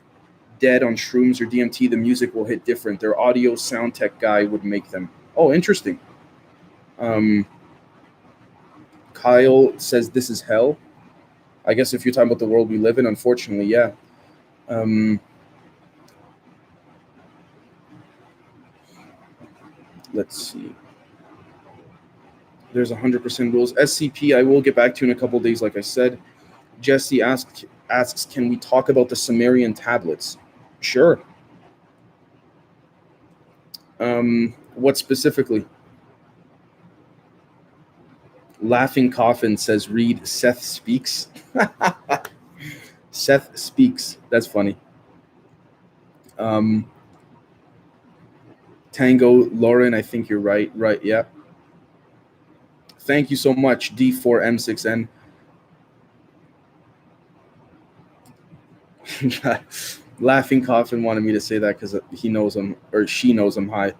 Dead on Shrooms or DMT, the music will hit different. Their audio sound tech guy would make them. Oh, interesting. Kyle says, this is hell. I guess if you're talking about the world we live in, unfortunately, yeah. Let's see. There's 100% rules. SCP, I will get back to you in a couple days, like I said. Jesse asks, can we talk about the Sumerian tablets? Sure. What specifically? Laughing Coffin says, read Seth Speaks. Seth Speaks. That's funny. Tango, Lauren, I think you're right. Right, yeah. Thank you so much, D4M6N. Laughing Coffin wanted me to say that because he knows him, or she knows him. Hi.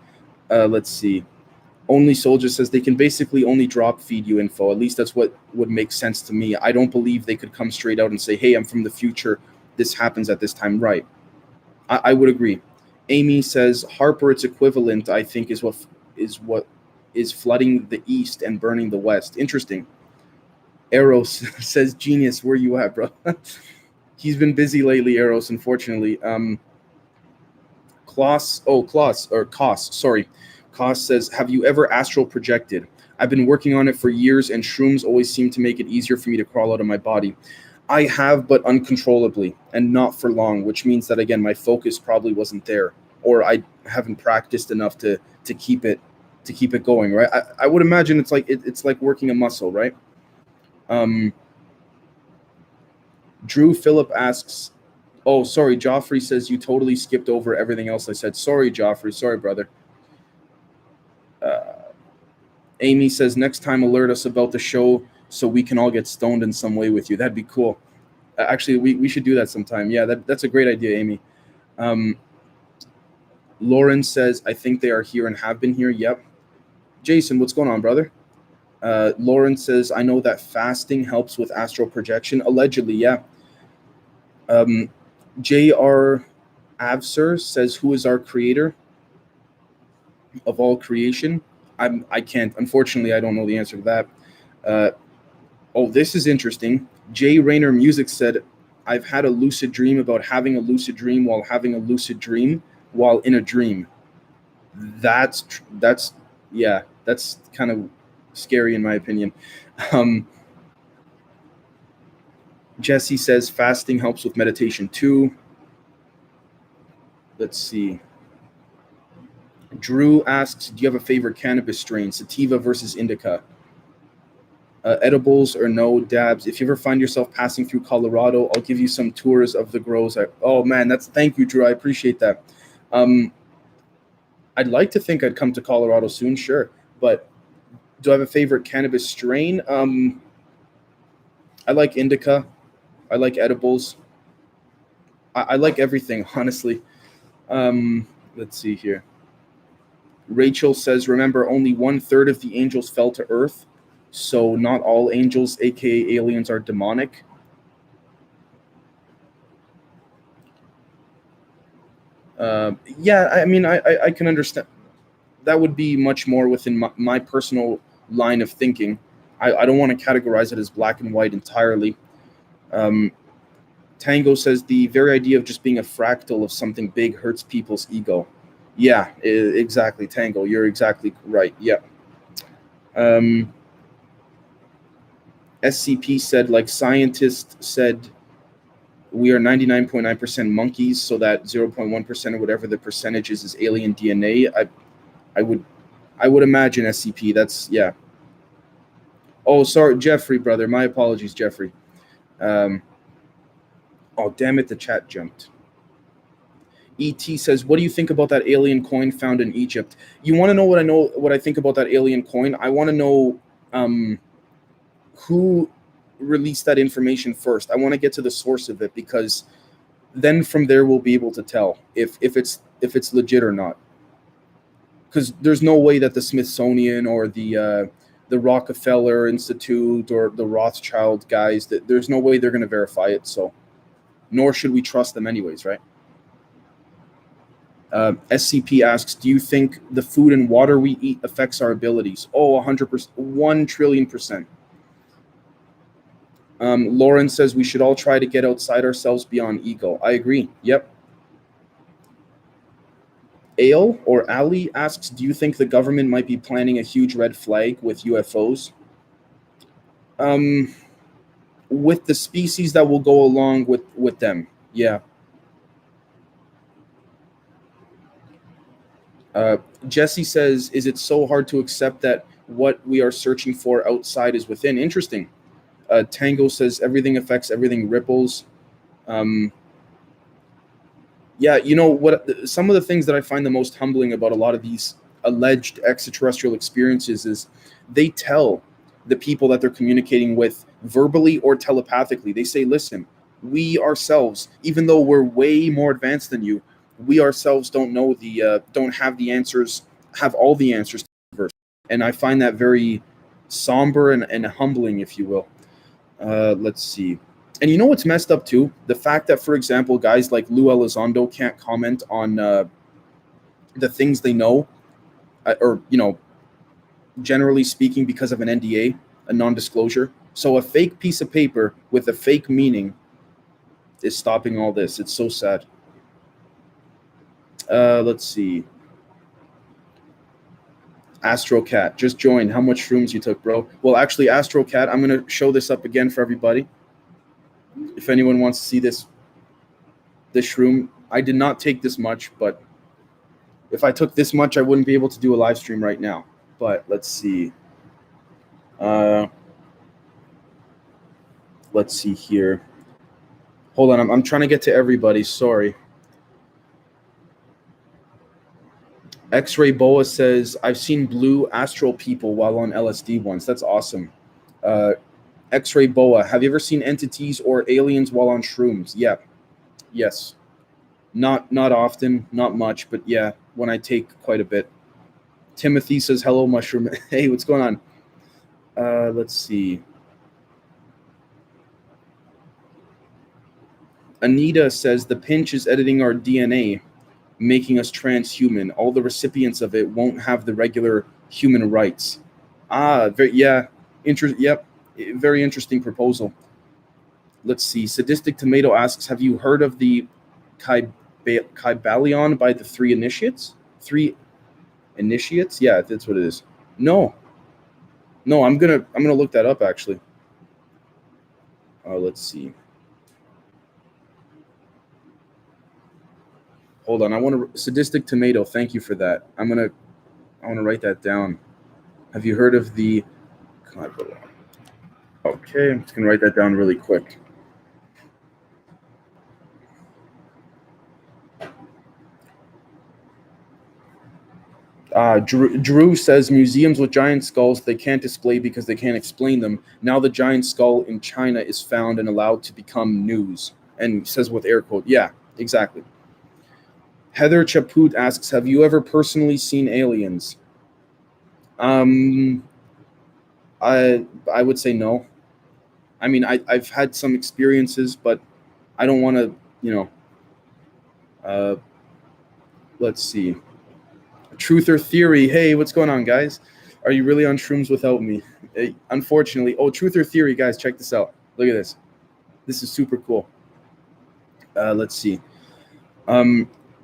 Let's see. Only Soldier says they can basically only drop feed you info. At least that's what would make sense to me. I don't believe they could come straight out and say, hey, I'm from the future. This happens at this time. Right. I would agree. Amy says Harper, its equivalent, I think, is what is flooding the east and burning the west. Interesting. Eros says, genius, where you at, bro? He's been busy lately, Eros, unfortunately. Koss, sorry. Koss says, have you ever astral projected? I've been working on it for years, and shrooms always seem to make it easier for me to crawl out of my body. I have, but uncontrollably, and not for long, which means that, again, my focus probably wasn't there, or I haven't practiced enough to keep it going, right? I would imagine it's like working a muscle, right? Drew Phillip asks, oh, sorry, Joffrey says you totally skipped over everything else I said. Sorry, Joffrey. Sorry, brother. Amy says, next time alert us about the show so we can all get stoned in some way with you. That'd be cool. Actually, we should do that sometime. Yeah, that's a great idea, Amy. Lauren says, I think they are here and have been here. Yep. Jason, what's going on, brother? Lauren says, I know that fasting helps with astral projection. Allegedly, yeah. J.R. Avser says, who is our creator of all creation? I can't. Unfortunately, I don't know the answer to that. Oh, this is interesting. Jay Rayner Music said, I've had a lucid dream about having a lucid dream while having a lucid dream while in a dream. That's kind of scary in my opinion. Jesse says fasting helps with meditation too. Let's see. Drew asks, do you have a favorite cannabis strain? Sativa versus indica. Edibles or no dabs. If you ever find yourself passing through Colorado, I'll give you some tours of the grows. Oh man, thank you, Drew. I appreciate that. I'd like to think I'd come to Colorado soon, sure. But do I have a favorite cannabis strain? I like indica. I like edibles. I like everything, honestly. Let's see here. Rachel says, remember, only 1/3 of the angels fell to earth. So not all angels, aka aliens, are demonic. Yeah, I mean, I can understand. That would be much more within my personal line of thinking. I don't want to categorize it as black and white entirely. Tango says the very idea of just being a fractal of something big hurts people's ego. Yeah, exactly, Tango. You're exactly right. Yeah. SCP said, like scientists said, we are 99.9% monkeys, so that 0.1% or whatever the percentage is alien DNA. I would imagine SCP. That's yeah. Oh, sorry, Jeffrey, brother. My apologies, Jeffrey. Oh, damn it, the chat jumped. ET says, what do you think about that alien coin found in Egypt? You want to know what I think about that alien coin? I want to know who released that information first. I want to get to the source of it, because then from there we'll be able to tell if it's legit or not. Because there's no way that the Smithsonian or the Rockefeller Institute or the Rothschild guys, that there's no way they're going to verify it. So, nor should we trust them anyways, right? SCP asks, do you think the food and water we eat affects our abilities? Oh, 100%, 1 trillion%. Lauren says we should all try to get outside ourselves beyond ego. I agree. Yep. Ale or Ali asks, do you think the government might be planning a huge red flag with UFOs? With the species that will go along with them, yeah. Jesse says, is it so hard to accept that what we are searching for outside is within? Interesting. Tango says, everything affects everything, ripples. Yeah, you know what? Some of the things that I find the most humbling about a lot of these alleged extraterrestrial experiences is they tell the people that they're communicating with verbally or telepathically. They say, listen, we ourselves, even though we're way more advanced than you, we ourselves don't know don't have the answers, have all the answers to the universe. And I find that very somber and humbling, if you will. Let's see. And you know what's messed up too? The fact that, for example, guys like Lou Elizondo can't comment on the things they know, or, you know, generally speaking, because of an NDA, a non-disclosure. So a fake piece of paper with a fake meaning is stopping all this. It's so sad. Let's see. AstroCat just joined. How much shrooms you took, bro? Well, actually, AstroCat, I'm going to show this up again for everybody. If anyone wants to see this shroom, I did not take this much, but if I took this much, I wouldn't be able to do a live stream right now. But let's see. Let's see here. Hold on, I'm trying to get to everybody. Sorry. X-Ray Boa says, I've seen blue astral people while on LSD once. That's awesome. X-Ray Boa, have you ever seen entities or aliens while on shrooms? Yeah. Yes. Not often, not much, but yeah, when I take quite a bit. Timothy says, hello, mushroom. Hey, what's going on? Let's see. Anita says, the pinch is editing our DNA, making us transhuman. All the recipients of it won't have the regular human rights. Yeah. Yep. Very interesting proposal. Let's see. Sadistic Tomato asks, have you heard of the Kybalion by the Three Initiates? Three Initiates? Yeah, that's what it is. No, I'm gonna look that up actually. Let's see. Hold on. I want to Sadistic Tomato. Thank you for that. I want to write that down. Have you heard of the Kybalion? Okay, I'm just gonna write that down really quick. Drew says museums with giant skulls they can't display because they can't explain them. Now the giant skull in China is found and allowed to become news. And says with air quote, yeah, exactly. Heather Chaput asks, have you ever personally seen aliens? I would say no. I mean, I've had some experiences, but I don't want to, you know. Let's see. Truth or Theory. Hey, what's going on, guys? Are you really on shrooms without me? Unfortunately. Oh, Truth or Theory, guys, check this out. Look at this. This is super cool. Let's see.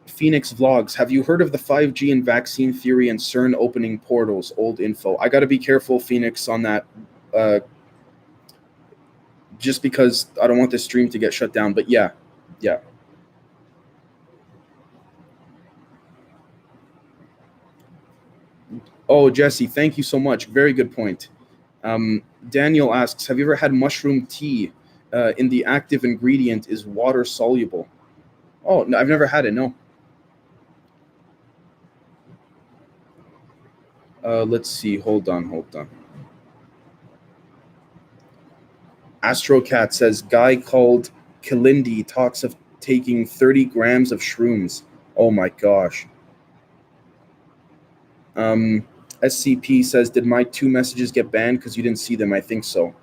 Phoenix Vlogs. Have you heard of the 5G and vaccine theory and CERN opening portals? Old info. I got to be careful, Phoenix, on that. Just because I don't want this stream to get shut down. But yeah, Yeah. Oh, Jesse, thank you so much. Very good point. Daniel asks, have you ever had mushroom tea? In the active ingredient is water soluble. Oh, no, I've never had it. No. Let's see. Hold on. Hold on. Astrocat says, guy called Kalindi talks of taking 30 grams of shrooms. Oh my gosh. Um, SCP says, did my 2 messages get banned because you didn't see them? I think so.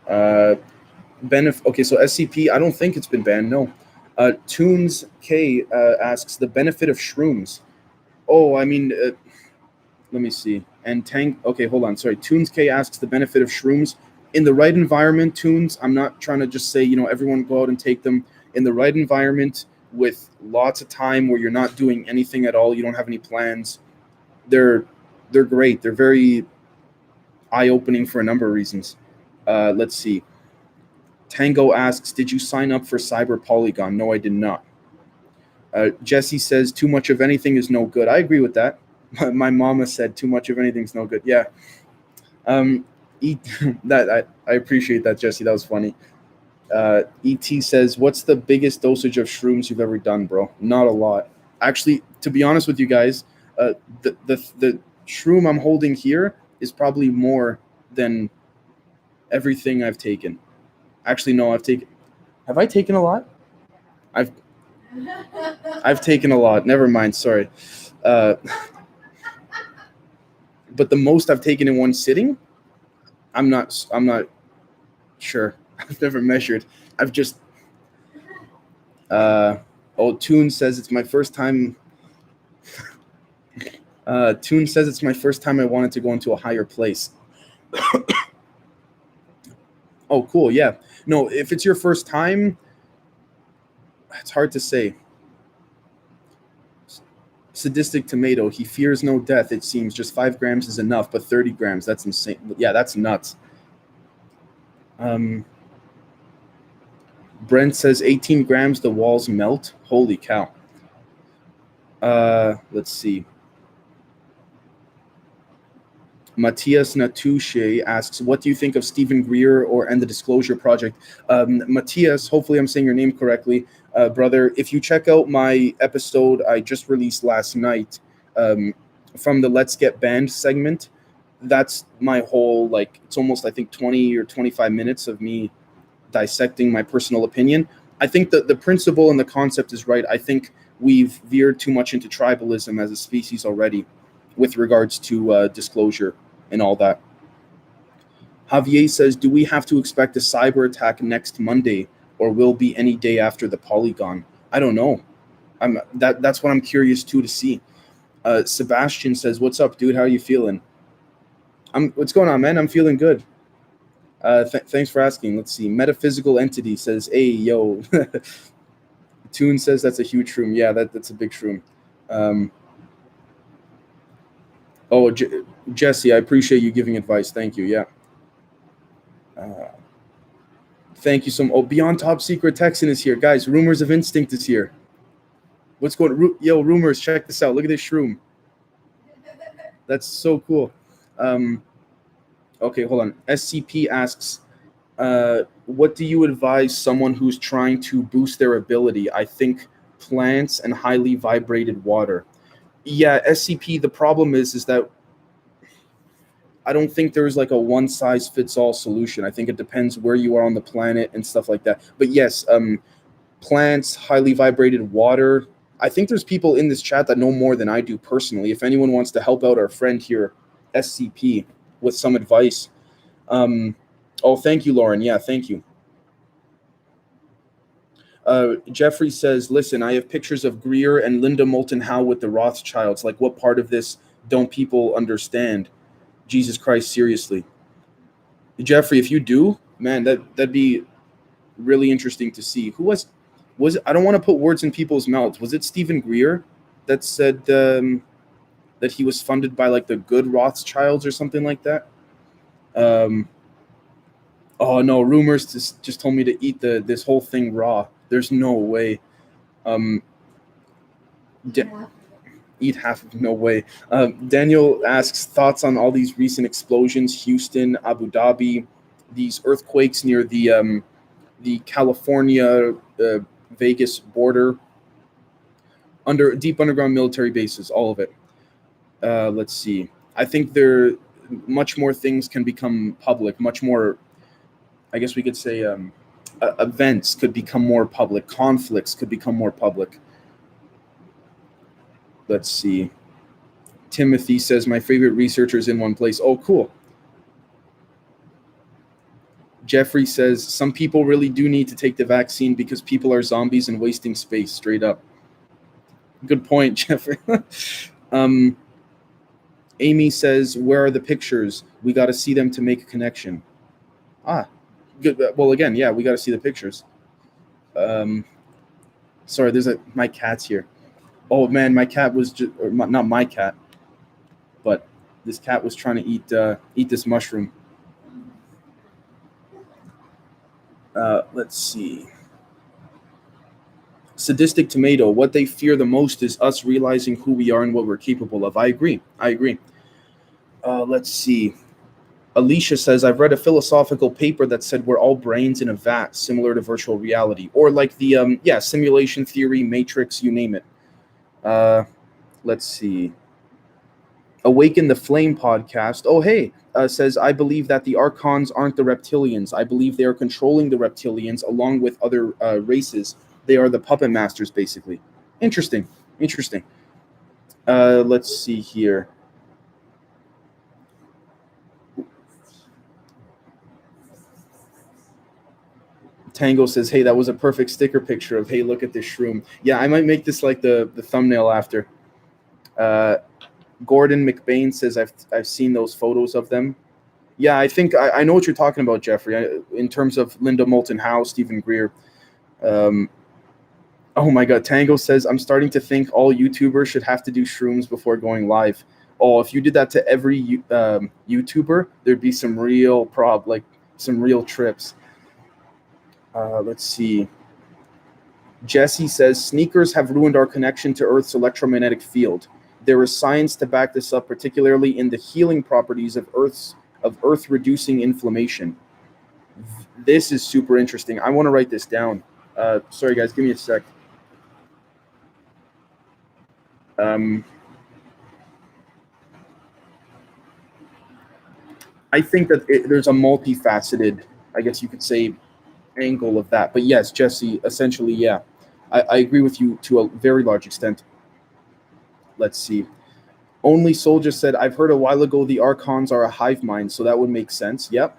Okay, so SCP, I don't think it's been banned. No. Tunes K asks the benefit of shrooms. Oh, I mean, let me see. And Tank. Okay, hold on. Sorry. Tunes K asks the benefit of shrooms in the right environment. Tunes. I'm not trying to just say everyone go out and take them in the right environment with lots of time where you're not doing anything at all. You don't have any plans. They're great. They're very eye opening for a number of reasons. Let's see. Tango asks, did you sign up for Cyber Polygon? No, I did not. Jesse says, too much of anything is no good. I agree with that. My mama said, too much of anything is no good. Yeah. That I appreciate that, Jesse. That was funny. ET says, what's the biggest dosage of shrooms you've ever done, bro? Not a lot. Actually, to be honest with you guys, the shroom I'm holding here is probably more than everything I've taken. Actually, no, have I taken a lot? I've taken a lot. Never mind. Sorry. But the most I've taken in one sitting, I'm not sure. I've never measured. I've just. Toon says it's my first time. Toon says it's my first time I wanted to go into a higher place. Oh, cool. Yeah. No, if it's your first time, it's hard to say. Sadistic Tomato, he fears no death, it seems. Just 5 grams is enough, but 30 grams, that's insane. Yeah, that's nuts. Brent says 18 grams, the walls melt. Holy cow. Let's see. Matthias Natouche asks, what do you think of Stephen Greer and the Disclosure Project? Matthias, hopefully I'm saying your name correctly. Brother, if you check out my episode I just released last night from the Let's Get Banned segment, that's my whole, it's almost, I think, 20 or 25 minutes of me dissecting my personal opinion. I think that the principle and the concept is right. I think we've veered too much into tribalism as a species already with regards to disclosure and all that. Javier says, do we have to expect a cyber attack next Monday or will be any day after the Polygon? I don't know. That's what I'm curious to see. Sebastian says, what's up, dude? How are you feeling? What's going on, man? I'm feeling good. Thanks for asking. Let's see. Metaphysical Entity says, hey, yo. Toon says that's a huge shroom. Yeah, that's a big shroom. Jesse, I appreciate you giving advice. Thank you. Yeah. Thank you so much. Oh, Beyond Top Secret Texan is here. Guys, Rumors of Instinct is here. What's going on? Yo, Rumors, check this out. Look at this shroom. That's so cool. Okay, hold on. SCP asks, what do you advise someone who's trying to boost their ability? I think plants and highly vibrated water. Yeah, SCP, the problem is that I don't think there's like a one size fits all solution. I think it depends where you are on the planet and stuff like that. But yes, plants, highly vibrated water. I think there's people in this chat that know more than I do personally. If anyone wants to help out our friend here, SCP, with some advice. Thank you, Lauren. Yeah, thank you. Jeffrey says, listen, I have pictures of Greer and Linda Moulton Howe with the Rothschilds. Like, what part of this don't people understand? Jesus Christ, seriously. Jeffrey, if you do, man, that'd be really interesting to see. Who was I don't want to put words in people's mouths. Was it Stephen Greer that said that he was funded by like the good Rothschilds or something like that? Oh no, rumors just told me to eat this whole thing raw. There's no way. Um, eat half of no way. Daniel asks thoughts on all these recent explosions: Houston, Abu Dhabi, these earthquakes near the California Vegas border, under deep underground military bases, all of it. Let's see. I think there much more things can become public. Much more, I guess we could say, events could become more public. Conflicts could become more public. Let's see. Timothy says my favorite researchers in one place. Oh, cool. Jeffrey says some people really do need to take the vaccine because people are zombies and wasting space. Straight up. Good point, Jeffrey. Amy says, where are the pictures? We got to see them to make a connection. Ah, good. Well, again, yeah, we got to see the pictures. Sorry, my cat's here. Oh man, my cat was just not my cat, but this cat was trying to eat this mushroom. Let's see. Sadistic Tomato. What they fear the most is us realizing who we are and what we're capable of. I agree. Let's see. Alicia says, I've read a philosophical paper that said we're all brains in a vat, similar to virtual reality. Or like the, simulation theory, Matrix, you name it. Let's see. Awaken the Flame podcast. Oh, hey, says, I believe that the Archons aren't the reptilians. I believe they are controlling the reptilians along with other races. They are the puppet masters, basically. Interesting. Let's see here. Tango says, hey, that was a perfect sticker picture of, hey, look at this shroom. Yeah, I might make this like the thumbnail after. Gordon McBain says, I've seen those photos of them. Yeah, I think I know what you're talking about, Jeffrey, in terms of Linda Moulton Howe, Stephen Greer. Oh my God, Tango says, I'm starting to think all YouTubers should have to do shrooms before going live. Oh, if you did that to every YouTuber, there'd be some real some real trips. Let's see. Jesse says, sneakers have ruined our connection to Earth's electromagnetic field. There is science to back this up, particularly in the healing properties of Earth reducing inflammation. This is super interesting. I want to write this down. Sorry, guys, give me a sec. I think that there's a multifaceted, I guess you could say, angle of that. But yes, Jesse, essentially, yeah. I agree with you to a very large extent. Let's see. Only Soldier said, I've heard a while ago the Archons are a hive mind, so that would make sense. Yep.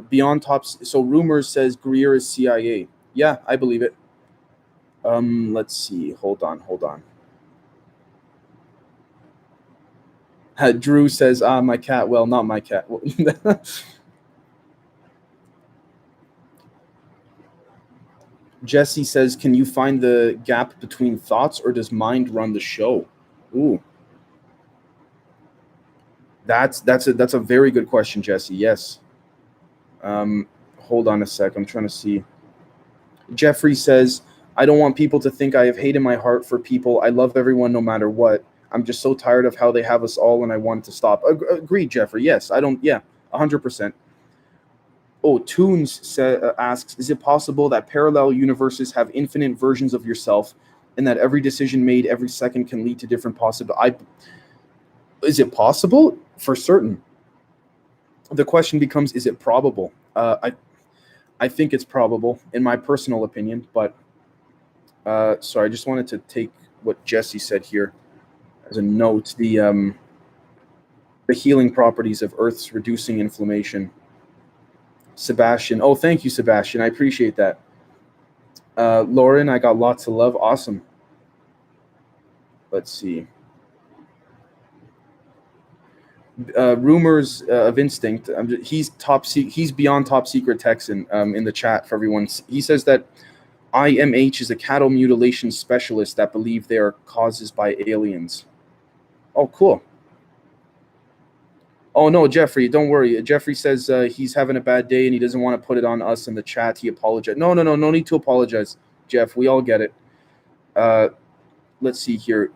Beyond Tops. So Rumors says Greer is CIA. Yeah, I believe it. Let's see. Hold on. Drew says, my cat. Well, not my cat. Jesse says, can you find the gap between thoughts, or does mind run the show? Ooh. That's a very good question, Jesse. Yes. Hold on a sec. I'm trying to see. Jeffrey says, I don't want people to think I have hate in my heart for people. I love everyone no matter what. I'm just so tired of how they have us all, and I want it to stop. Agreed, Jeffrey. Yes, 100%. Oh, Toons asks, is it possible that parallel universes have infinite versions of yourself, and that every decision made every second can lead to different possible? Is it possible? For certain. The question becomes, is it probable? I think it's probable, in my personal opinion, but sorry, I just wanted to take what Jesse said here as a note. The healing properties of Earth's reducing inflammation. Sebastian. Oh, thank you, Sebastian. I appreciate that. Lauren, I got lots of love. Awesome. Let's see. Rumors of Instinct. He's beyond top secret Texan in the chat for everyone. He says that IMH is a cattle mutilation specialist that believe they are causes by aliens. Oh, cool. Oh no, Jeffrey, don't worry. Jeffrey says he's having a bad day and he doesn't want to put it on us in the chat. He apologized. No need to apologize, Jeff. We all get it. Let's see here.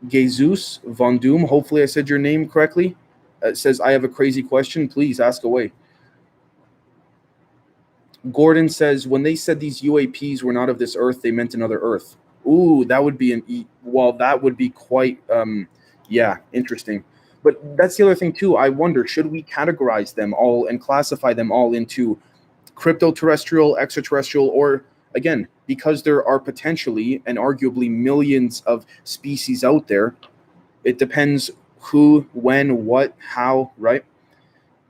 Jesus Von Doom, hopefully I said your name correctly, says, I have a crazy question. Please ask away. Gordon says, when they said these UAPs were not of this Earth, they meant another Earth. Ooh, that would be that would be quite, interesting. But that's the other thing too. I wonder, should we categorize them all and classify them all into crypto-terrestrial, extraterrestrial, or again, because there are potentially and arguably millions of species out there, it depends who, when, what, how, right?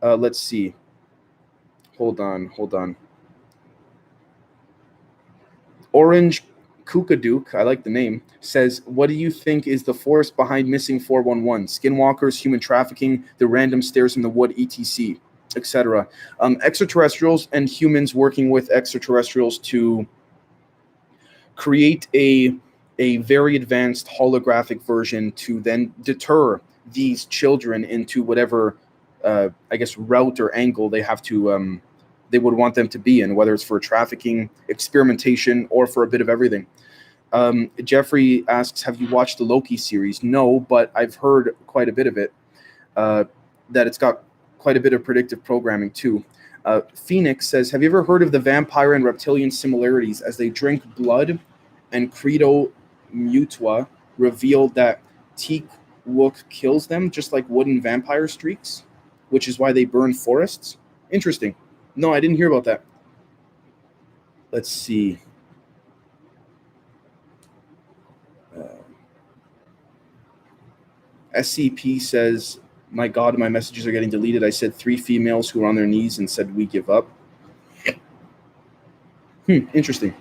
Let's see. Hold on. Orange Kookadook, I like the name, says, what do you think is the force behind missing 411? Skinwalkers, human trafficking, the random stairs in the wood, etc., etc. Extraterrestrials and humans working with extraterrestrials to create a very advanced holographic version to then deter these children into whatever, I guess, route or angle they have to they would want them to be in, whether it's for trafficking, experimentation, or for a bit of everything. Jeffrey asks, have you watched the Loki series? No, but I've heard quite a bit of it, that it's got quite a bit of predictive programming too. Phoenix says, have you ever heard of the vampire and reptilian similarities as they drink blood, and Credo Mutua revealed that Teak Wook kills them just like wooden vampire streaks, which is why they burn forests? Interesting. No, I didn't hear about that. Let's see. SCP says, my God, my messages are getting deleted. I said 3 females who were on their knees and said, we give up. Interesting.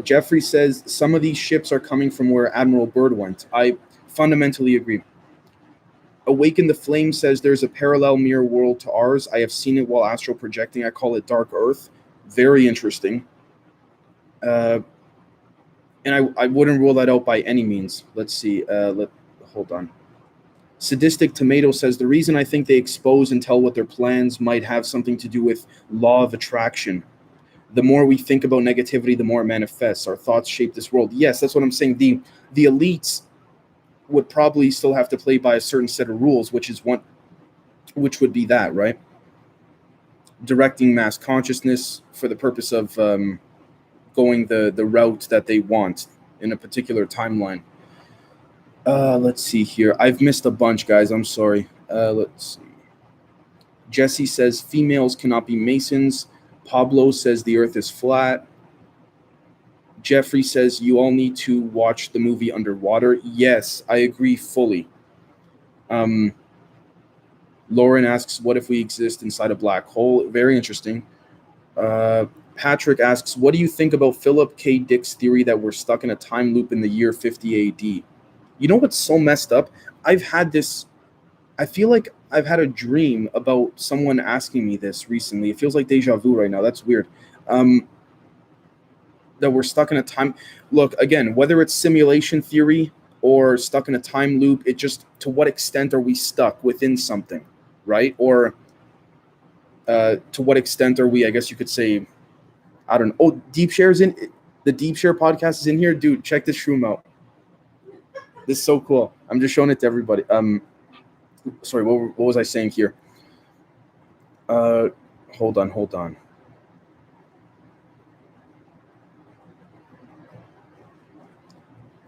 Jeffrey says, some of these ships are coming from where Admiral Byrd went. I fundamentally agree. Awaken the Flame says, there's a parallel mirror world to ours. I have seen it while astral projecting. I call it Dark Earth. Very interesting. And I wouldn't rule that out by any means. Let's see. Hold on. Sadistic Tomato says, the reason I think they expose and tell what their plans might have something to do with law of attraction. The more we think about negativity, the more it manifests. Our thoughts shape this world. Yes, that's what I'm saying. The elites would probably still have to play by a certain set of rules, which would be that, right? Directing mass consciousness for the purpose of going the route that they want in a particular timeline. Let's see here. I've missed a bunch, guys. I'm sorry. Let's see. Jesse says females cannot be Masons. Pablo says the earth is flat. Jeffrey says you all need to watch the movie Underwater. Yes, I agree fully. Lauren asks, what if we exist inside a black hole? Very interesting. Patrick asks, what do you think about Philip K. Dick's theory that we're stuck in a time loop in the year 50 AD? You know what's so messed up? I feel like I've had a dream about someone asking me this recently. It feels like deja vu right now. That's weird. That we're stuck in a time. Look, again, whether it's simulation theory or stuck in a time loop, it just, to what extent are we stuck within something, right? Or to what extent are we, I guess you could say, I don't know. Oh, Deep Share's in, the Deep Share podcast is in here. Dude, check this shroom out. This is so cool. I'm just showing it to everybody. Sorry, what was I saying here? Hold on.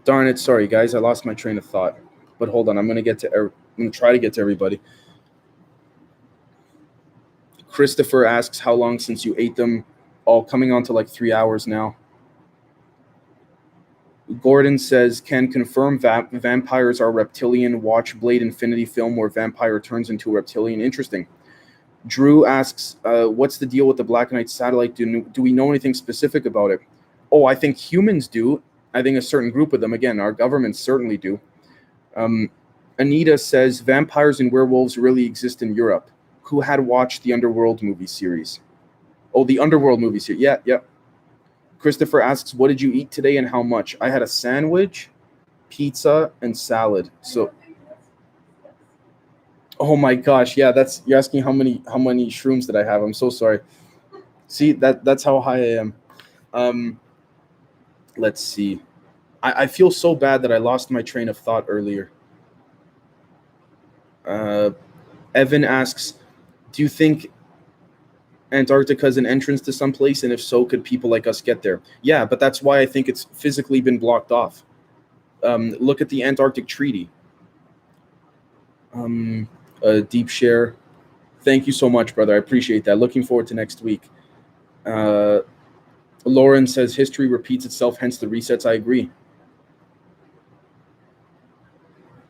Darn it, sorry guys, I lost my train of thought. But hold on, I'm gonna try to get to everybody. Christopher asks, how long since you ate them? All coming on to like 3 hours now. Gordon says, can confirm vampires are reptilian. Watch Blade Infinity film where vampire turns into a reptilian. Interesting. Drew asks, what's the deal with the Black Knight satellite? Do we know anything specific about it? Oh, I think humans do. I think a certain group of them, again, our governments certainly do. Anita says, vampires and werewolves really exist in Europe. Who had watched the Underworld movie series? Oh, the Underworld movie series. Yeah. Christopher asks, what did you eat today and how much? I had a sandwich pizza, and salad. So, oh my gosh, yeah, you're asking how many shrooms did I have? I'm so sorry. See, that's how high I am. Um, let's see. I feel so bad that I lost my train of thought earlier. Uh, Evan asks, do you think Antarctica is an entrance to some place, and if so, could people like us get there? Yeah, but that's why I think it's physically been blocked off. Look at the Antarctic Treaty. Deep share. Thank you so much, brother. I appreciate that. Looking forward to next week. Uh, Lauren says history repeats itself, hence the resets. I agree.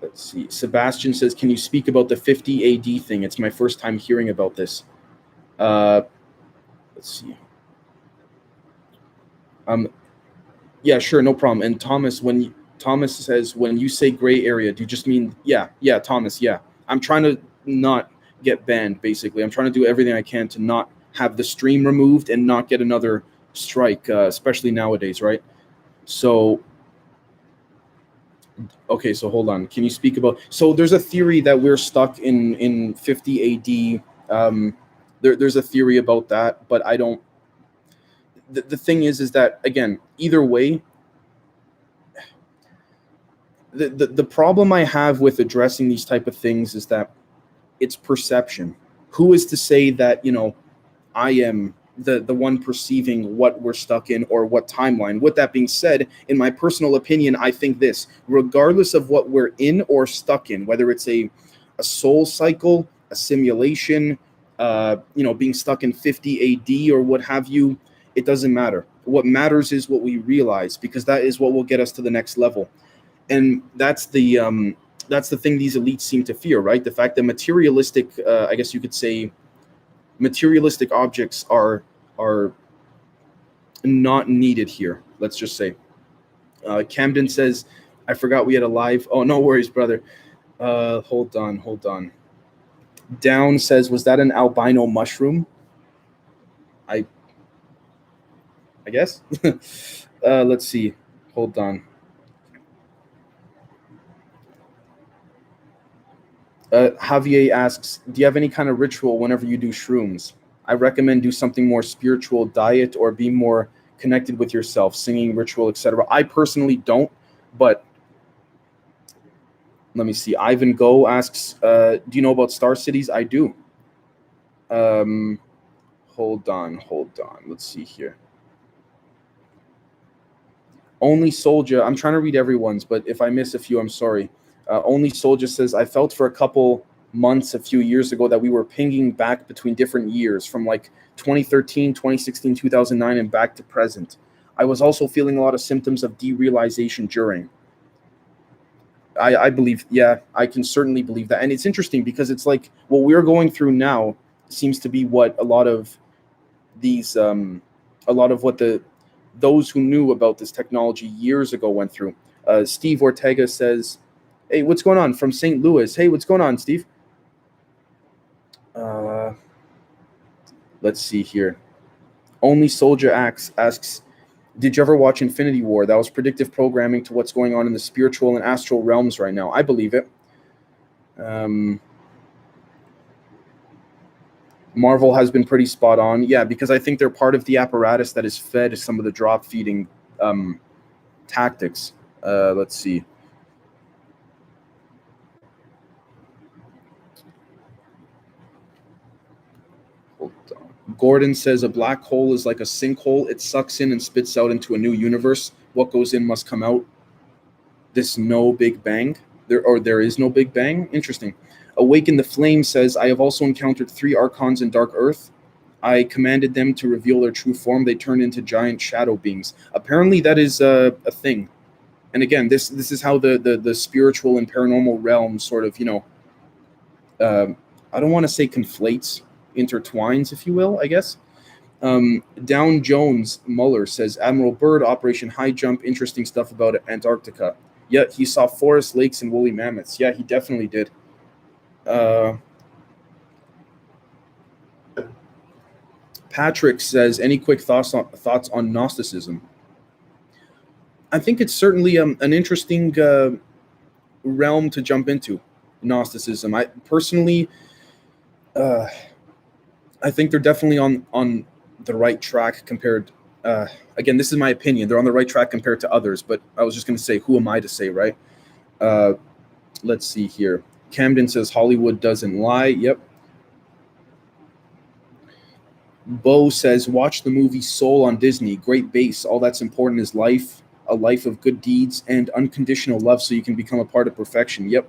Let's see. Sebastian says, can you speak about the 50 AD thing? It's my first time hearing about this. Let's see. Yeah, sure, no problem. And Thomas says, when you say gray area, do you just mean, yeah, Thomas, yeah. I'm trying to not get banned, basically. I'm trying to do everything I can to not have the stream removed and not get another strike, especially nowadays, right? So, okay, so hold on. Can you speak about, so there's a theory that we're stuck in 50 AD. There's a theory about that, but I don't, the thing is that, again, either way, the problem I have with addressing these type of things is that it's perception. Who is to say that, I am the one perceiving what we're stuck in or what timeline? With that being said, in my personal opinion, I think this, regardless of what we're in or stuck in, whether it's a soul cycle, a simulation, being stuck in 50 AD or what have you, it doesn't matter. What matters is what we realize, because that is what will get us to the next level. And that's the thing these elites seem to fear, right? The fact that materialistic, I guess you could say, materialistic objects are not needed here. Let's just say. Camden says, "I forgot we had a live." Oh, no worries, brother. Hold on. Down says, "Was that an albino mushroom?" I guess. Let's see. Hold on. Javier asks, do you have any kind of ritual whenever you do shrooms? I recommend do something more spiritual, diet, or be more connected with yourself, singing, ritual, etc. I personally don't, but let me see. Ivan Go asks, do you know about star cities? I do. Hold on. Let's see here. Only Soldier, I'm trying to read everyone's, but if I miss a few, I'm sorry. Only Soldier says, I felt for a couple months a few years ago that we were pinging back between different years from like 2013, 2016, 2009, and back to present. I was also feeling a lot of symptoms of derealization during. I believe, yeah, I can certainly believe that. And it's interesting because it's like what we're going through now seems to be what a lot of these, a lot of what those who knew about this technology years ago went through. Steve Ortega says, hey, what's going on? From St. Louis. Hey, what's going on, Steve? Let's see here. Only Soldier asks, did you ever watch Infinity War? That was predictive programming to what's going on in the spiritual and astral realms right now. I believe it. Marvel has been pretty spot on. Yeah, because I think they're part of the apparatus that is fed some of the drop feeding tactics. Let's see. Hold on. Gordon says a black hole is like a sinkhole. It sucks in and spits out into a new universe. What goes in must come out. This no Big Bang. There is no Big Bang. Interesting. Awaken the Flame says, I have also encountered 3 archons in Dark Earth. I commanded them to reveal their true form. They turned into giant shadow beings. Apparently that is a thing. And again, this is how the spiritual and paranormal realm sort of, I don't want to say conflates, intertwines, if you will, I guess. Down Jones Muller says, Admiral Byrd, Operation High Jump, interesting stuff about Antarctica. Yeah, he saw forest lakes and woolly mammoths. Yeah, he definitely did. Patrick says, any quick thoughts on Gnosticism? I think it's certainly an interesting realm to jump into, Gnosticism. I personally, uh, I think they're definitely on the right track compared. Again, this is my opinion. They're on the right track compared to others. But I was just going to say, who am I to say, right? Uh, let's see here. Camden says Hollywood doesn't lie. Yep. Bo says, watch the movie Soul on Disney. Great base. All that's important is life, a life of good deeds and unconditional love so you can become a part of perfection. Yep.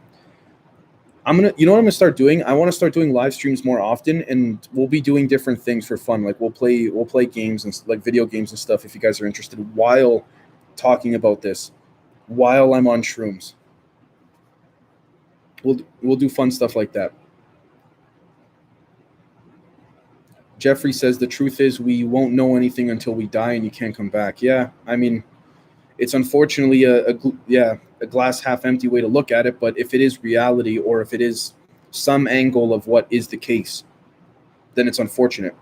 You know what I'm gonna start doing? I want to start doing live streams more often, and we'll be doing different things for fun. Like we'll play games and like video games and stuff if you guys are interested while talking about this, while I'm on shrooms. We'll do fun stuff like that. Jeffrey says the truth is we won't know anything until we die and you can't come back. Yeah, I mean, it's unfortunately a glass half empty way to look at it, but if it is reality or if it is some angle of what is the case, then it's unfortunate.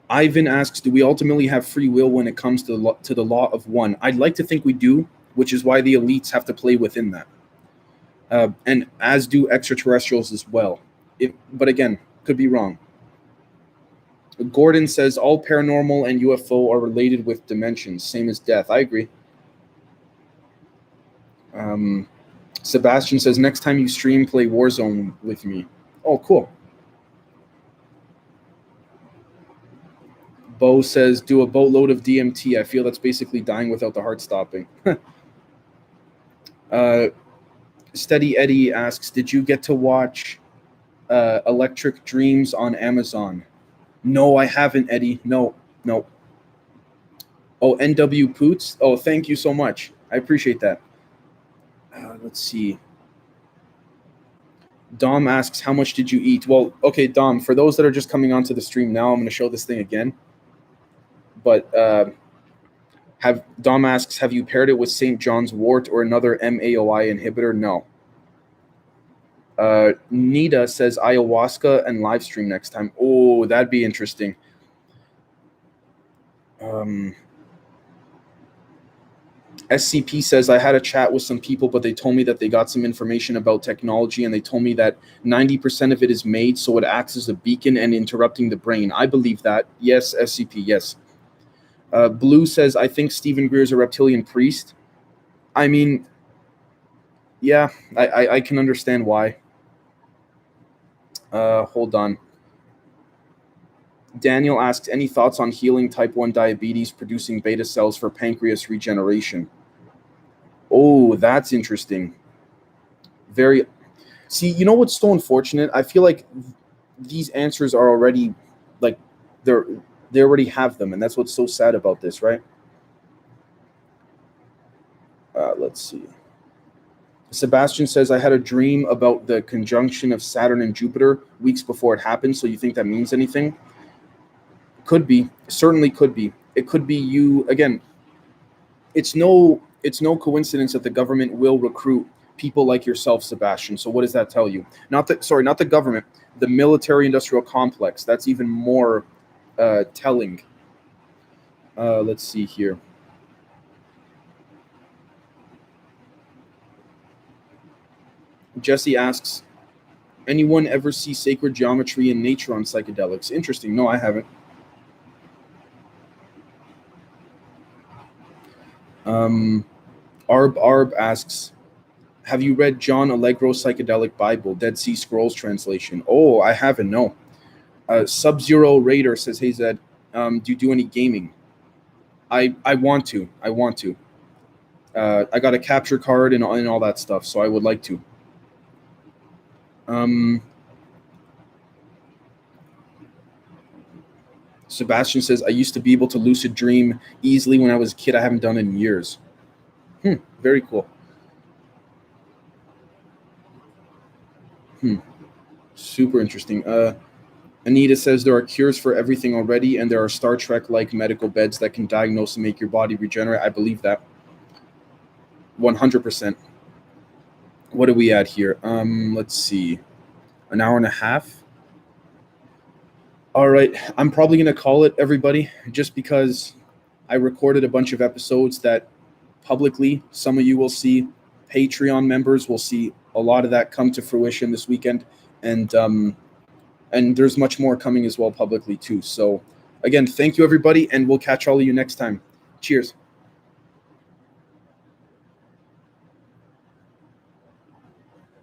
Ivan asks, do we ultimately have free will when it comes to the law of one? I'd like to think we do, which is why the elites have to play within that. And as do extraterrestrials as well. But again, could be wrong. Gordon says all paranormal and UFO are related with dimensions, same as death. I agree. Sebastian says next time you stream, play Warzone with me. Oh, cool. Bo says do a boatload of DMT. I feel that's basically dying without the heart stopping. Steady Eddie asks, did you get to watch Electric Dreams on Amazon? No, I haven't, Eddie. No. Oh, NW Poots. Oh, thank you so much. I appreciate that. Let's see. Dom asks, how much did you eat? Well, okay, Dom, for those that are just coming onto the stream now, I'm going to show this thing again. But Dom asks, have you paired it with St. John's wort or another MAOI inhibitor? No. Nita says ayahuasca and live stream next time. Oh, that'd be interesting. SCP says I had a chat with some people, but they told me that they got some information about technology, and they told me that 90% of it is made so it acts as a beacon and interrupting the brain. I believe that. Yes, SCP, yes. Blue says, I think Stephen Greer's a reptilian priest. I mean, yeah, I can understand why. Hold on. Daniel asks, any thoughts on healing type 1 diabetes producing beta cells for pancreas regeneration? Oh, that's interesting. Very. See, you know what's so unfortunate? I feel like these answers are already, like, they already have them, and that's what's so sad about this, right? Let's see. Sebastian says, I had a dream about the conjunction of Saturn and Jupiter weeks before it happened, so you think that means anything? Could be. Certainly could be. It could be you. Again, it's no coincidence that the government will recruit people like yourself, Sebastian. So what does that tell you? Not the government, the military-industrial complex. That's even more telling. Let's see here. Jesse asks, anyone ever see sacred geometry in nature on psychedelics? Interesting. No, I haven't. Arb asks, have you read John Allegro's Psychedelic Bible, Dead Sea Scrolls translation? Oh, I haven't, no. Sub-Zero Raider says, hey, Zed, do you do any gaming? I want to. I got a capture card and all that stuff, so I would like to. Sebastian says, I used to be able to lucid dream easily when I was a kid. I haven't done it in years. Very cool. Super interesting. Anita says there are cures for everything already, and there are Star Trek-like medical beds that can diagnose and make your body regenerate. I believe that. 100%. What are we at here? Let's see. An hour and a half. All right. I'm probably going to call it, everybody, just because I recorded a bunch of episodes that publicly some of you will see. Patreon members will see a lot of that come to fruition this weekend, and there's much more coming as well publicly too. So again, thank you everybody, and we'll catch all of you next time. Cheers.